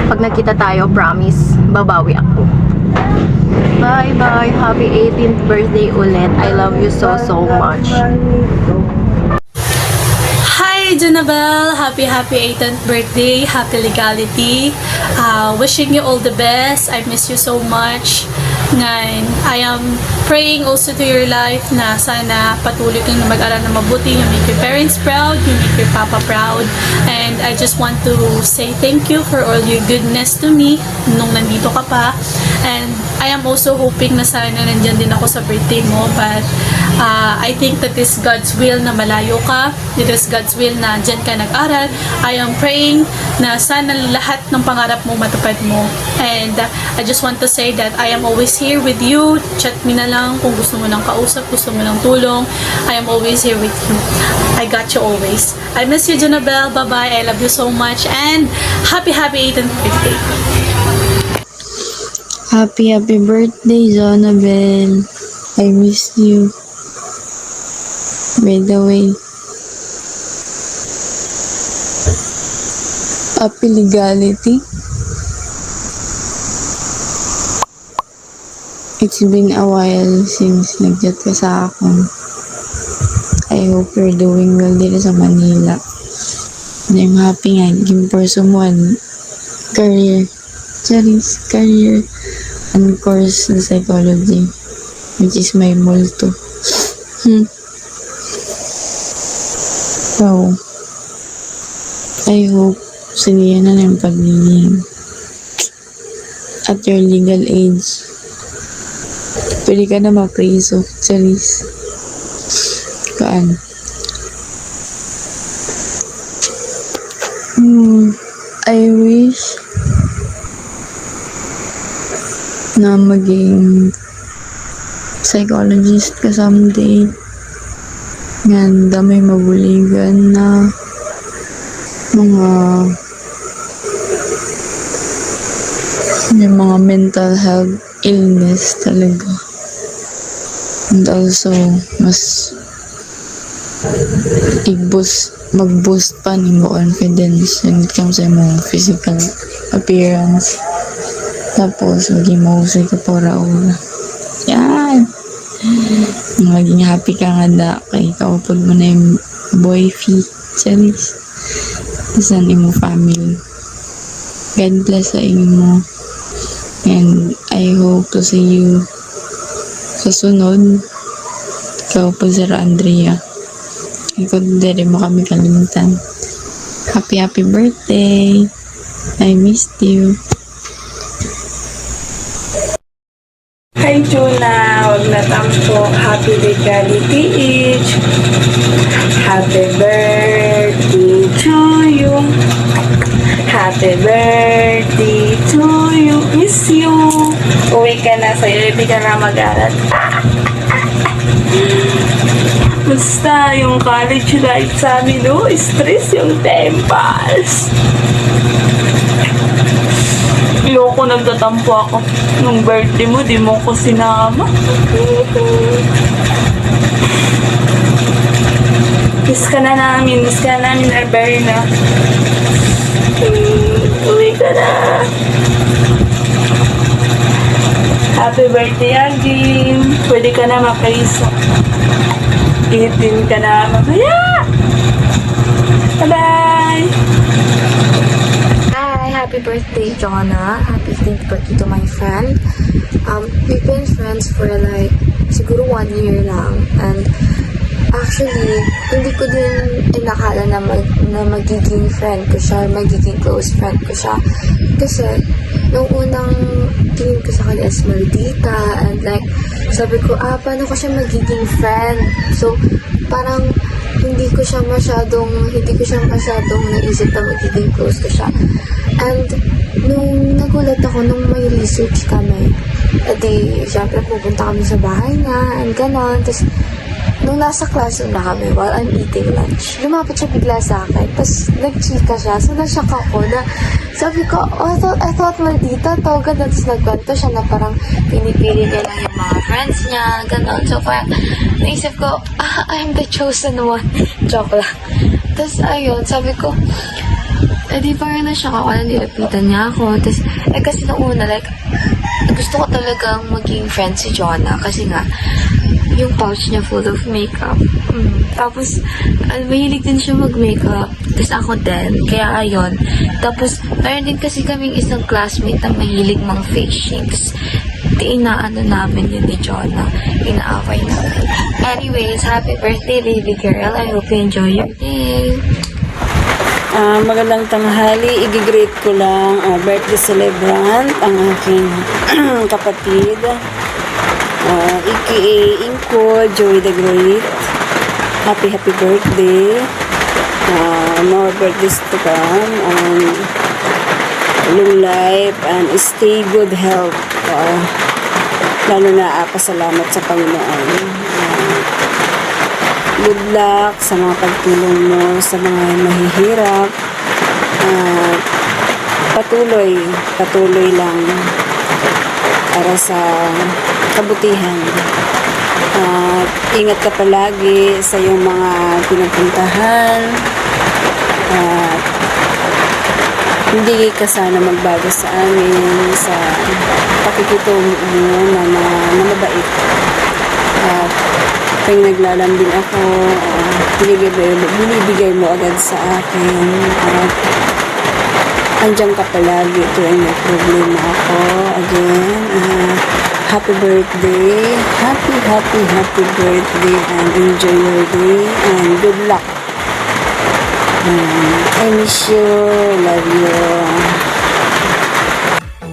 [SPEAKER 5] Pag nagkita tayo, promise, babawi ako. Bye-bye. Happy 18th birthday ulit. I love you so much.
[SPEAKER 6] Hi, Jonabel! Happy 18th birthday! Happy legality! Wishing you all the best. I miss you so much. Ngayon, I am praying also to your life na sana patuloy kang mag-aral na mabuti. You make your parents proud, you make your papa proud. And I just want to say thank you for all your goodness to me nung nandito ka pa. And I am also hoping na sana nandyan din ako sa birthday mo. But I think that is God's will na malayo ka. It is God's will na dyan ka nag-aral. I am praying na sana lahat ng pangarap mo matupad mo. And I just want to say that I am always here with you. Chat me na lang kung gusto mo ng kausap, gusto mo ng tulong. I am always here with you. I got you always. I miss you, Jonabel. Bye-bye. I love you so much. And happy 18th birthday.
[SPEAKER 24] Happy birthday, Jonabel. I miss you. By the way, happy legality. It's been a while since nag-chat ka sa akin. I hope you're doing well din sa Manila. And I'm happy nga, naging pursue mo ang career. Charis, career. And course na psychology, which is my multo. So, I hope sige na ng pagiging at your legal age. Pwede ka na mapriso, Charis. Kaan? I wish na maging psychologist ka someday. Nga may mabuligan na mga mental health illness talaga. And also, mas mag-boost pa ni mo confidence when it comes sa mga physical appearance. Tapos, maging mahusay ka para ura. Yan! Maging happy ka nga da kay kaupod mo na yung boyfie. Charis. Tapos ang imo family. God bless sa inyo. And I hope to see you sa sunod. Kaupod Sir Andrea. Ikaw din mo kami kalimutan. Happy birthday! I missed you.
[SPEAKER 9] Hi Juna! Huwag na tampo. Happy legality age. Happy birthday to you. Happy birthday to you. Miss you. Uwi ka na sa'yo. Hindi ka na mag-aral. Basta yung college life sa amin, no? Stress yung temples. Ayoko, nagtatampo ako. Nung birthday mo, di mo ko sinama. Miss ka na namin, Alberna. Uwi ka na. Happy birthday again. Pwede ka na mapaiso. 18 ka na mamaya. Bye-bye!
[SPEAKER 24] Hi, happy birthday, Jonna. Happy 18th birthday to my friend. We've been friends for like, siguro 1 year lang. And actually, hindi ko din inakala na magiging friend ko siya, magiging close friend ko siya. Kasi, nung unang tingin ko sa kanya is maldita, and like, sabi ko, paano ko siya magiging friend? So, parang, hindi ko siya masyadong naisip na magiging close ko siya. And, nung nagulat ako, nung may research kami, edi, syempre, pupunta kami sa bahay niya, and ganon. Tapos, nung nasa classroom na kami, while I'm eating lunch, lumapit siya bigla sa akin. Tapos, nag-chika siya. So, na-shock ako na, sabi ko, I thought maldita to, gano'n. Tapos, nagkwento siya na parang pinipili niya lang yung mga friends niya, gano'n. So, parang, naisip ko, I'm the chosen one. Joke lang. Tapos, ayun, sabi ko, di parang na-shock ako na nilapitan niya ako. Tapos, kasi nung una, like, gusto ko talagang maging friend si Jonna. Kasi nga, yung pouch niya full of makeup. Tapos, mahilig din siya mag-makeup. Tapos ako din. Kaya ayun. Tapos, mayroon din kasi kaming isang classmate na mahilig mang face shakes. Inaano namin yun ni Jonah. Inaaway namin. Anyways, happy birthday, baby girl. I hope you enjoy your day.
[SPEAKER 17] Magandang tanghali. I-greet ko lang birthday celebrant ang aking kapatid. aka Inko Joy the Great. Happy birthday. More birthdays to come. Long life and stay good health. Lalo na pasalamat sa Panginoon. Good luck sa mga pagtulong mo sa mga mahihirap. Patuloy lang para sa kabutihan. Ingat ka palagi sa iyong mga pinupuntahan. Hindi ka sana magbago sa amin sa pakikitungo mo na mabait. Kaya naglalambing ako, binibigay mo agad sa akin. Andiyan ka palagi tuwing may problema ako. Again, happy birthday. Happy birthday and enjoy your day and good luck. I miss you. Love you.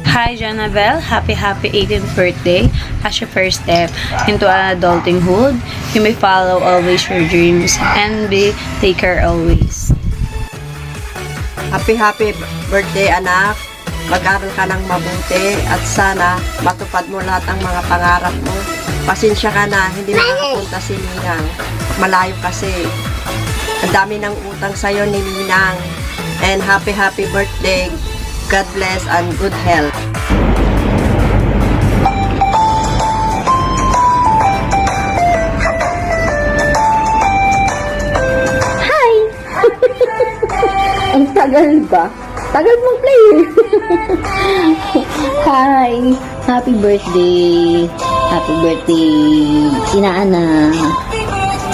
[SPEAKER 2] Hi, Jonabel. Happy 18th birthday. As your first step into adultinghood, you may follow always your dreams and take care always.
[SPEAKER 10] Happy birthday, anak. Mag-aral ka ng mabuti at sana matupad mo lahat ng mga pangarap mo. Pasensya ka na, hindi makapunta si Ninang. Malayo kasi. Ang dami ng utang sa'yo ni Ninang. And happy birthday. God bless and good health.
[SPEAKER 24] Hi! Ang tagal ba? Tagal mong play. Hi! Happy birthday! Happy birthday, Inaana.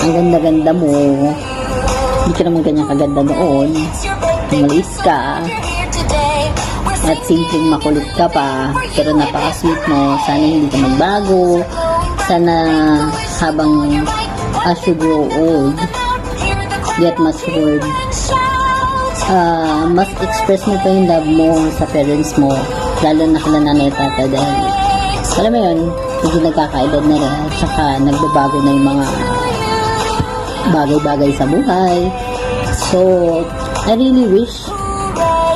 [SPEAKER 24] Ang ganda-ganda mo. Hindi ka naman ganyan kaganda noon. Tumalis ka. At simpleng makulit ka pa. Pero napaka-sweet mo. Sana hindi ka magbago. Sana habang as you grow old, get matured, mas express mo pa yung love mo sa parents mo. Lalo na kila nanay at tata dahil alam mo yun, hindi nagkakaedad na rin. At saka nagbabago na yung mga bagay-bagay sa buhay. So, I really wish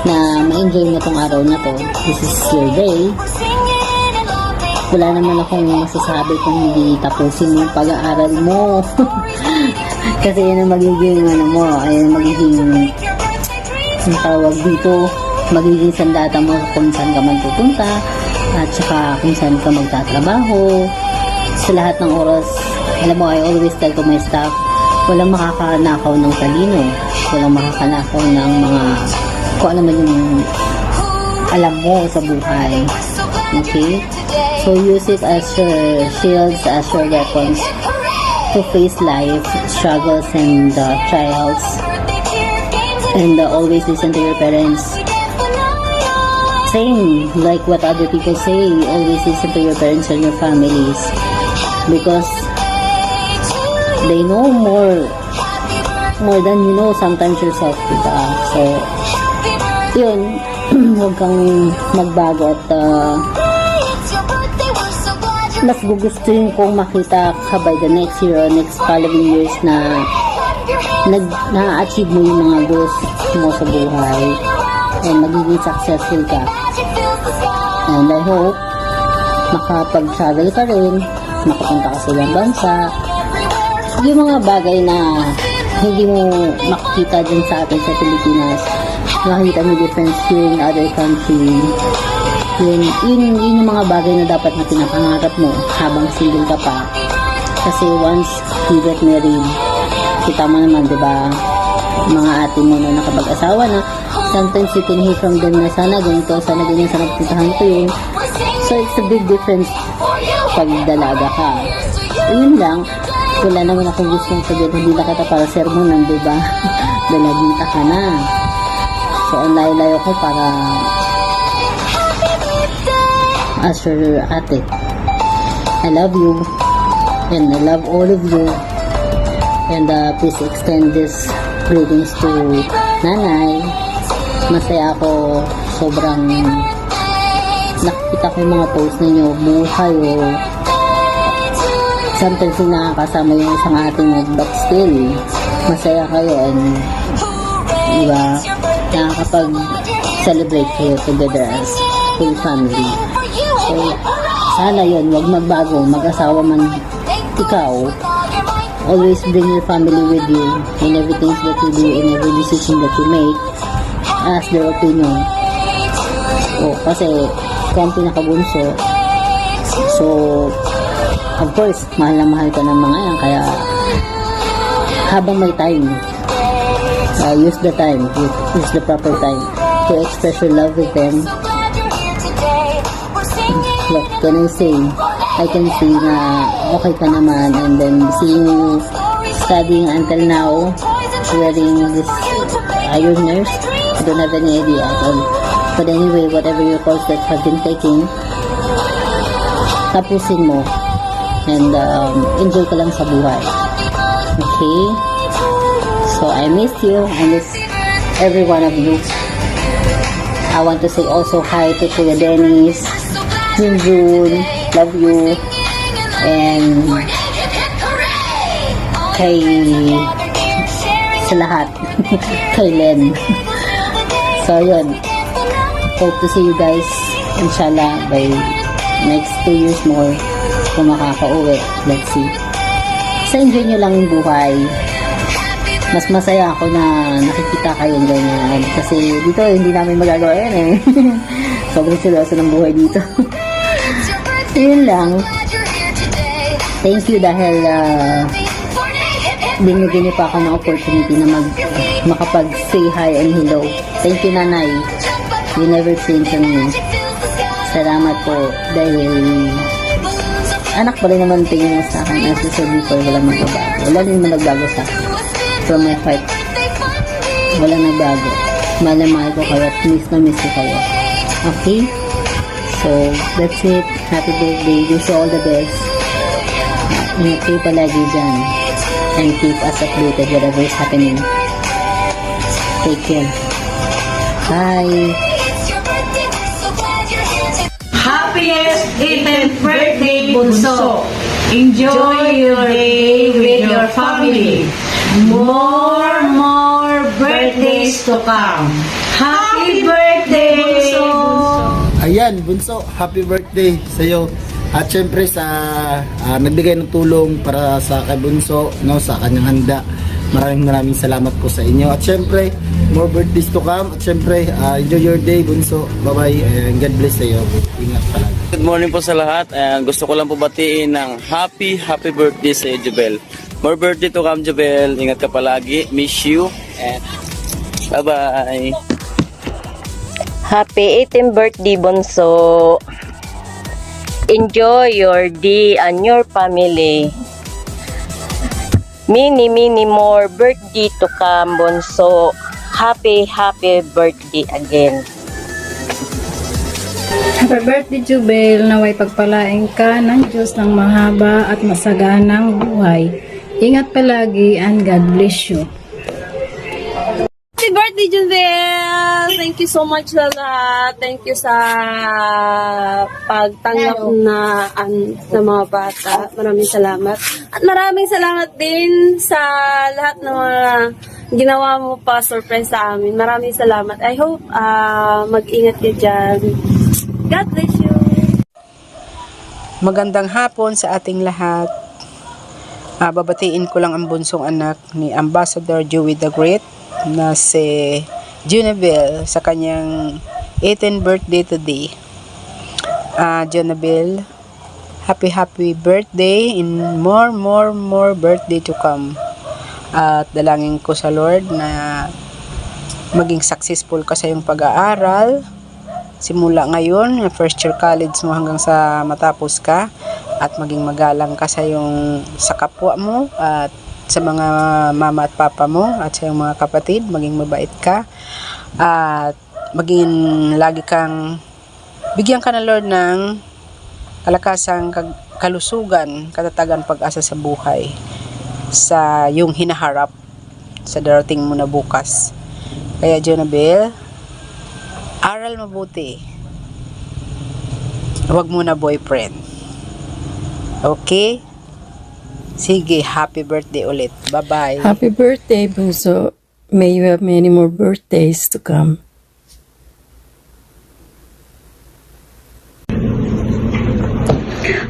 [SPEAKER 24] na ma-enjoy mo tong araw na to. This is your day. Wala naman akong masasabi kung hindi tapusin mo yung pag-aaral mo. Kasi yun ang magiging ang tawag dito, magiging sandata mo kung saan ka magpupunta at saka kung saan ka magtatrabaho. Sa lahat ng oras, alam mo, I always tell to my staff, walang makakanakaw ng talino, walang makakanakaw ng mga kung alam mo yung alam mo sa buhay. Okay? So use it as your shields, as your weapons to face life, struggles and trials. And always listen to your parents. Same like what other people say, always listen to your parents and your families. Because they know more than you know sometimes yourself, diba? So, yun, huwag kang magbago at mas gugustuhin kong makita ka by the next year or next following years na na-achieve mo yung mga goals mo sa buhay and magiging successful ka. And I hope makapag-travel ka rin, makapunta ka sa ibang bansa, yung mga bagay na hindi mo makikita din sa atin sa Pilipinas, makikita mo difference here in other country. Yun yung mga bagay na dapat na pinapangarap mo habang single ka pa. Kasi once you get married, kita mo naman, diba, mga ate mo na nakapag-asawa na, sometimes you can hear from them na sana ganito, sana ganyan, sana puntahan ko yun. So it's a big difference pag dalaga ka. Yun lang, wala naman akong gustong sabihin, hindi na kita para sermonan, diba? Dalagita ka na. So ang layo-layo ko para as your ate.
[SPEAKER 1] I love you. And I love all of you. And please extend this greetings to Nanay. Masaya ako. Sobrang nakikita ko yung mga post ninyo. Buo kayo. Sometimes yung nakakasama yung isang ating but still masaya kayo and diba, nakakapag-celebrate kayo together as full family. So, sana yun, wag magbago, mag-asawa man ikaw, always bring your family with you in everything that you do, in every decision that you make. Ask their opinion. Kasi ikaw ang pinakabunso. So, of course, mahal na mahal ka ng mga yan, kaya habang may time, use the time, use the proper time to express your love with them. What can I say? I can see na okay ka naman, and then seeing you studying until now, wearing this ironers, I don't have any idea at all. But anyway, whatever your course that have been taking, tapusin mo and enjoy ka lang sa buhay. Okay? So I miss you. I miss every one of you. I want to say also hi to Kuya Dennis, June, love you, and kay sa lahat, kay Len. So yun, hope to see you guys inshallah by next 2 years more kung makaka-uwi. Let's see. So enjoy nyo lang yung buhay. Mas masaya ako na nakikita kayo ganyan. Kasi dito hindi namin magagawa yan eh. Sobrang seryoso ng buhay dito. Yun lang. Thank you dahil binigyan niyo pa ako ng opportunity na makapag-say hi and hello. Thank you, Nanay. You never change on me. Salamat po dahil anak pa rin naman tingin mo sa akin. As I said before, walang magbabago. Wala rin naman nagbago sa akin. From my heart, walang nagbago. Mahal na mahal ko kayo at miss na miss ko kayo. Okay? So, that's it. Happy birthday. Wish you all the best. Ingat kayo palagi dyan. And keep us updated whatever is happening. Take care. Bye.
[SPEAKER 11] Happiest 18th birthday, Bunso. Enjoy your day with your family. More birthdays to come. Happy birthday, Bunso!
[SPEAKER 18] Ayan, Bunso, happy birthday sa iyo. At syempre sa nagbigay ng tulong para sa kay Bunso, no, sa kanyang handa. Maraming salamat po sa inyo. At syempre, more birthdays to come. At syempre, enjoy your day, Bunso. Bye-bye and God bless sa iyo. Ingat palagi.
[SPEAKER 12] Good morning po sa lahat. Gusto ko lang po batiin ng happy birthday sa Jubel. More birthday to come, Jubel. Ingat ka palagi. Miss you. And bye-bye.
[SPEAKER 20] Happy 18th birthday, Bunso. Enjoy your day and your family. Many more birthday to come, Bunso. Happy birthday again.
[SPEAKER 17] Happy birthday, Jubel. Naway pagpalain ka ng Diyos ng mahaba at masaganang buhay. Ingat palagi and God bless you.
[SPEAKER 2] Happy birthday, Jubel! Thank you so much sa lahat. Thank you sa pagtanggap na ng mga bata. Maraming salamat. At maraming salamat din sa lahat ng mga ginawa mo pa surprise sa amin. Maraming salamat. I hope mag-ingat ka dyan. God bless you!
[SPEAKER 13] Magandang hapon sa ating lahat. Babatiin ko lang ang bunsong anak ni Ambassador Joey the Great na si Junabel sa kanyang 18th birthday today. Junabel, happy birthday and more birthday to come. At dalangin ko sa Lord na maging successful ka sa iyong pag-aaral. Simula ngayon, first year college mo hanggang sa matapos ka, at maging magalang ka sa kapwa mo at sa mga mama at papa mo at sa iyong mga kapatid. Maging mabait ka at maging lagi kang bigyan ka ng Lord ng kalakasang kalusugan, katatagan, pag-asa sa buhay, sa yung hinaharap sa darating mo na bukas. Kaya Jonabel, aral mabuti. Huwag mo na boyfriend. Okay? Sige, happy birthday ulit. Bye-bye.
[SPEAKER 3] Happy birthday, Bunso. May you have many more birthdays to come.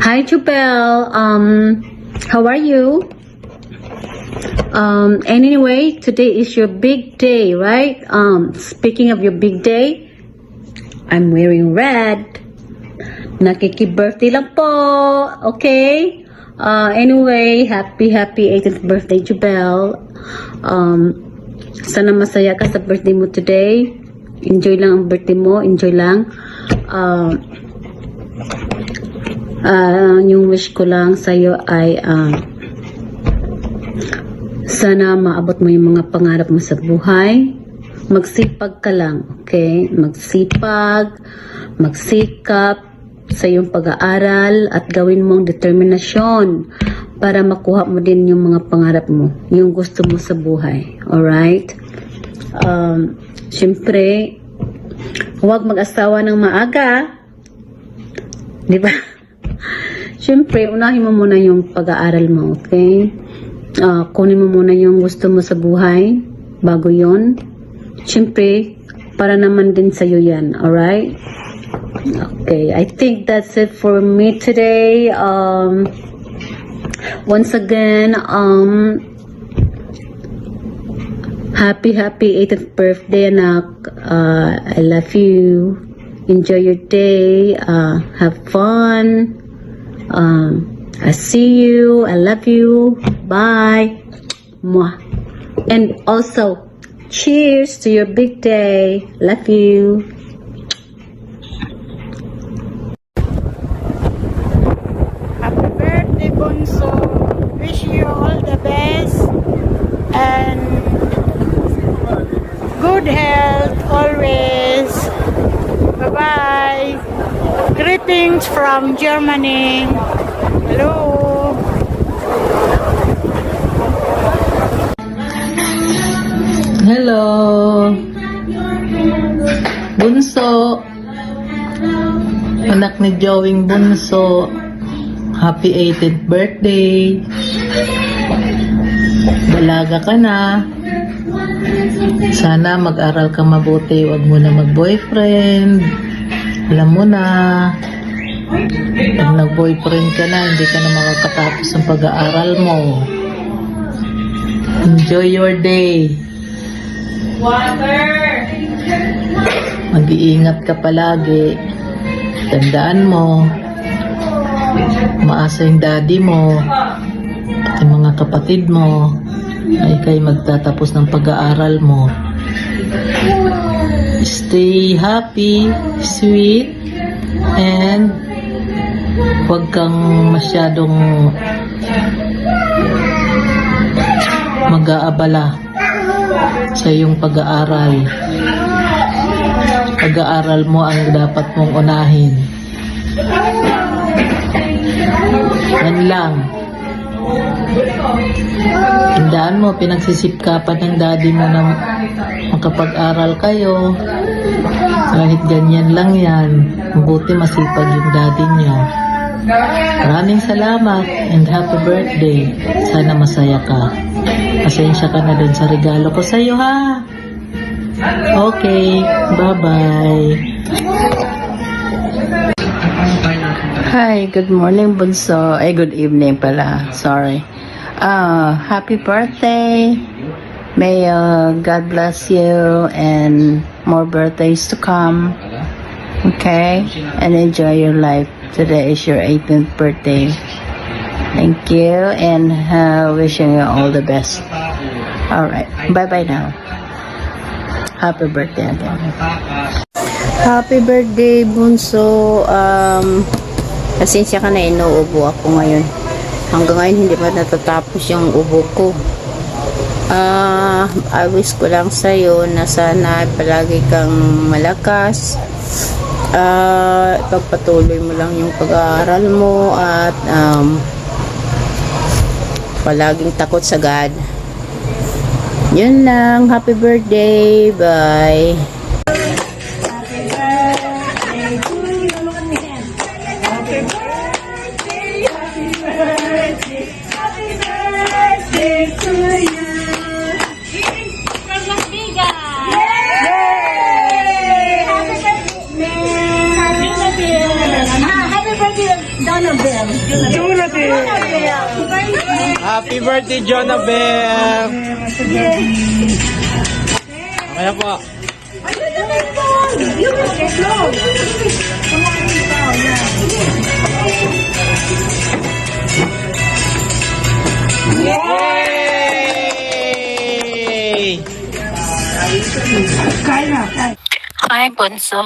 [SPEAKER 4] Hi, Jubel. How are you? Anyway, today is your big day, right? Speaking of your big day, I'm wearing red. Nakiki-birthday lang po. Okay? Anyway, happy 18th birthday, Jubel. Sana masaya ka sa birthday mo today. Enjoy lang ang birthday mo. Enjoy lang. Yung wish ko lang sa'yo ay sana maabot mo yung mga pangarap mo sa buhay. Magsipag ka lang, okay? Magsikap sa iyong pag-aaral at gawin mong determinasyon para makuha mo din yung mga pangarap mo, yung gusto mo sa buhay. Alright? Siyempre, huwag mag-asawa ng maaga. Di ba? Siyempre, unahin mo muna yung pag-aaral mo, okay? Kunin mo muna yung gusto mo sa buhay bago yon. Siyempre, para naman din sa'yo yan, alright? Okay, I think that's it for me today. Once again, happy 18th birthday, anak. I love you. Enjoy your day. Have fun. I see you. I love you. Bye. Mwah. And also, cheers to your big day. Love you.
[SPEAKER 8] Happy birthday, Bunso. Wish you all the best and good health always. Bye-bye. Greetings from Germany. Hello.
[SPEAKER 14] Hello. Bunso. Anak ni Joey Bunso. Happy 18th birthday. Dalaga ka na. Sana mag-aral ka mabuti. Huwag mo na mag-boyfriend. Alam mo na. Pag nag-boyfriend ka na, hindi ka na makakatapos ng pag-aaral mo. Enjoy your day.
[SPEAKER 8] Water.
[SPEAKER 14] Mag-iingat ka palagi. Tandaan mo, maasa yung daddy mo, yung mga kapatid mo, ay kayo magtatapos ng pag-aaral mo. Stay happy, sweet, and huwag kang masyadong mag-aabala sa iyong pag-aaral. Pag-aaral mo ang dapat mong unahin. Yan lang. Tandaan mo, pinagsisipkapan ng daddy mo na makapag-aral kayo. Kahit ganyan lang yan, mabuti masipag yung daddy niya. Maraming salamat and happy birthday. Sana masaya ka. Pasensya ka na din sa regalo ko sa iyo, ha? Okay, bye-bye. Hi, good morning, Bunso. Good evening pala. Sorry. Happy birthday. May God bless you and more birthdays to come. Okay? And enjoy your life. Today is your 18th birthday. Thank you and wishing you all the best. Alright. Bye-bye now. Happy birthday again.
[SPEAKER 1] Happy birthday, Bunso. Pasensya ka na, inuubo ako ngayon. Hanggang ngayon hindi pa natatapos yung ubo ko. I wish ko lang sa'yo na sana palagi kang malakas
[SPEAKER 11] Ipagpatuloy mo lang yung pag-aaral mo at palaging takot sa God. Yun lang. Happy birthday. Bye.
[SPEAKER 18] Happy birthday, Jonabel! Kaya po. Yay!
[SPEAKER 7] Hi, Bunso.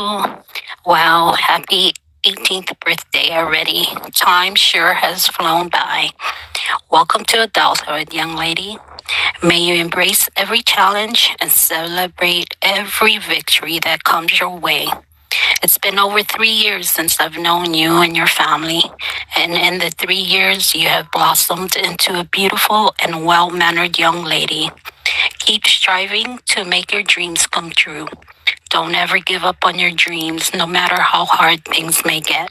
[SPEAKER 7] Wow, happy 18th birthday already. Time sure has flown by. Welcome to adulthood, young lady. May you embrace every challenge and celebrate every victory that comes your way. It's been over 3 years since I've known you and your family, and in the 3 years, you have blossomed into a beautiful and well-mannered young lady. Keep striving to make your dreams come true. Don't ever give up on your dreams, no matter how hard things may get.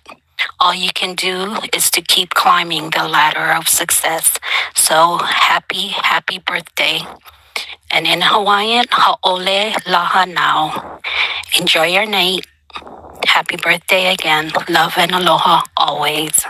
[SPEAKER 7] All you can do is to keep climbing the ladder of success. So, happy birthday. And in Hawaiian, ha'ole laha now. Enjoy your night. Happy birthday again. Love and aloha always.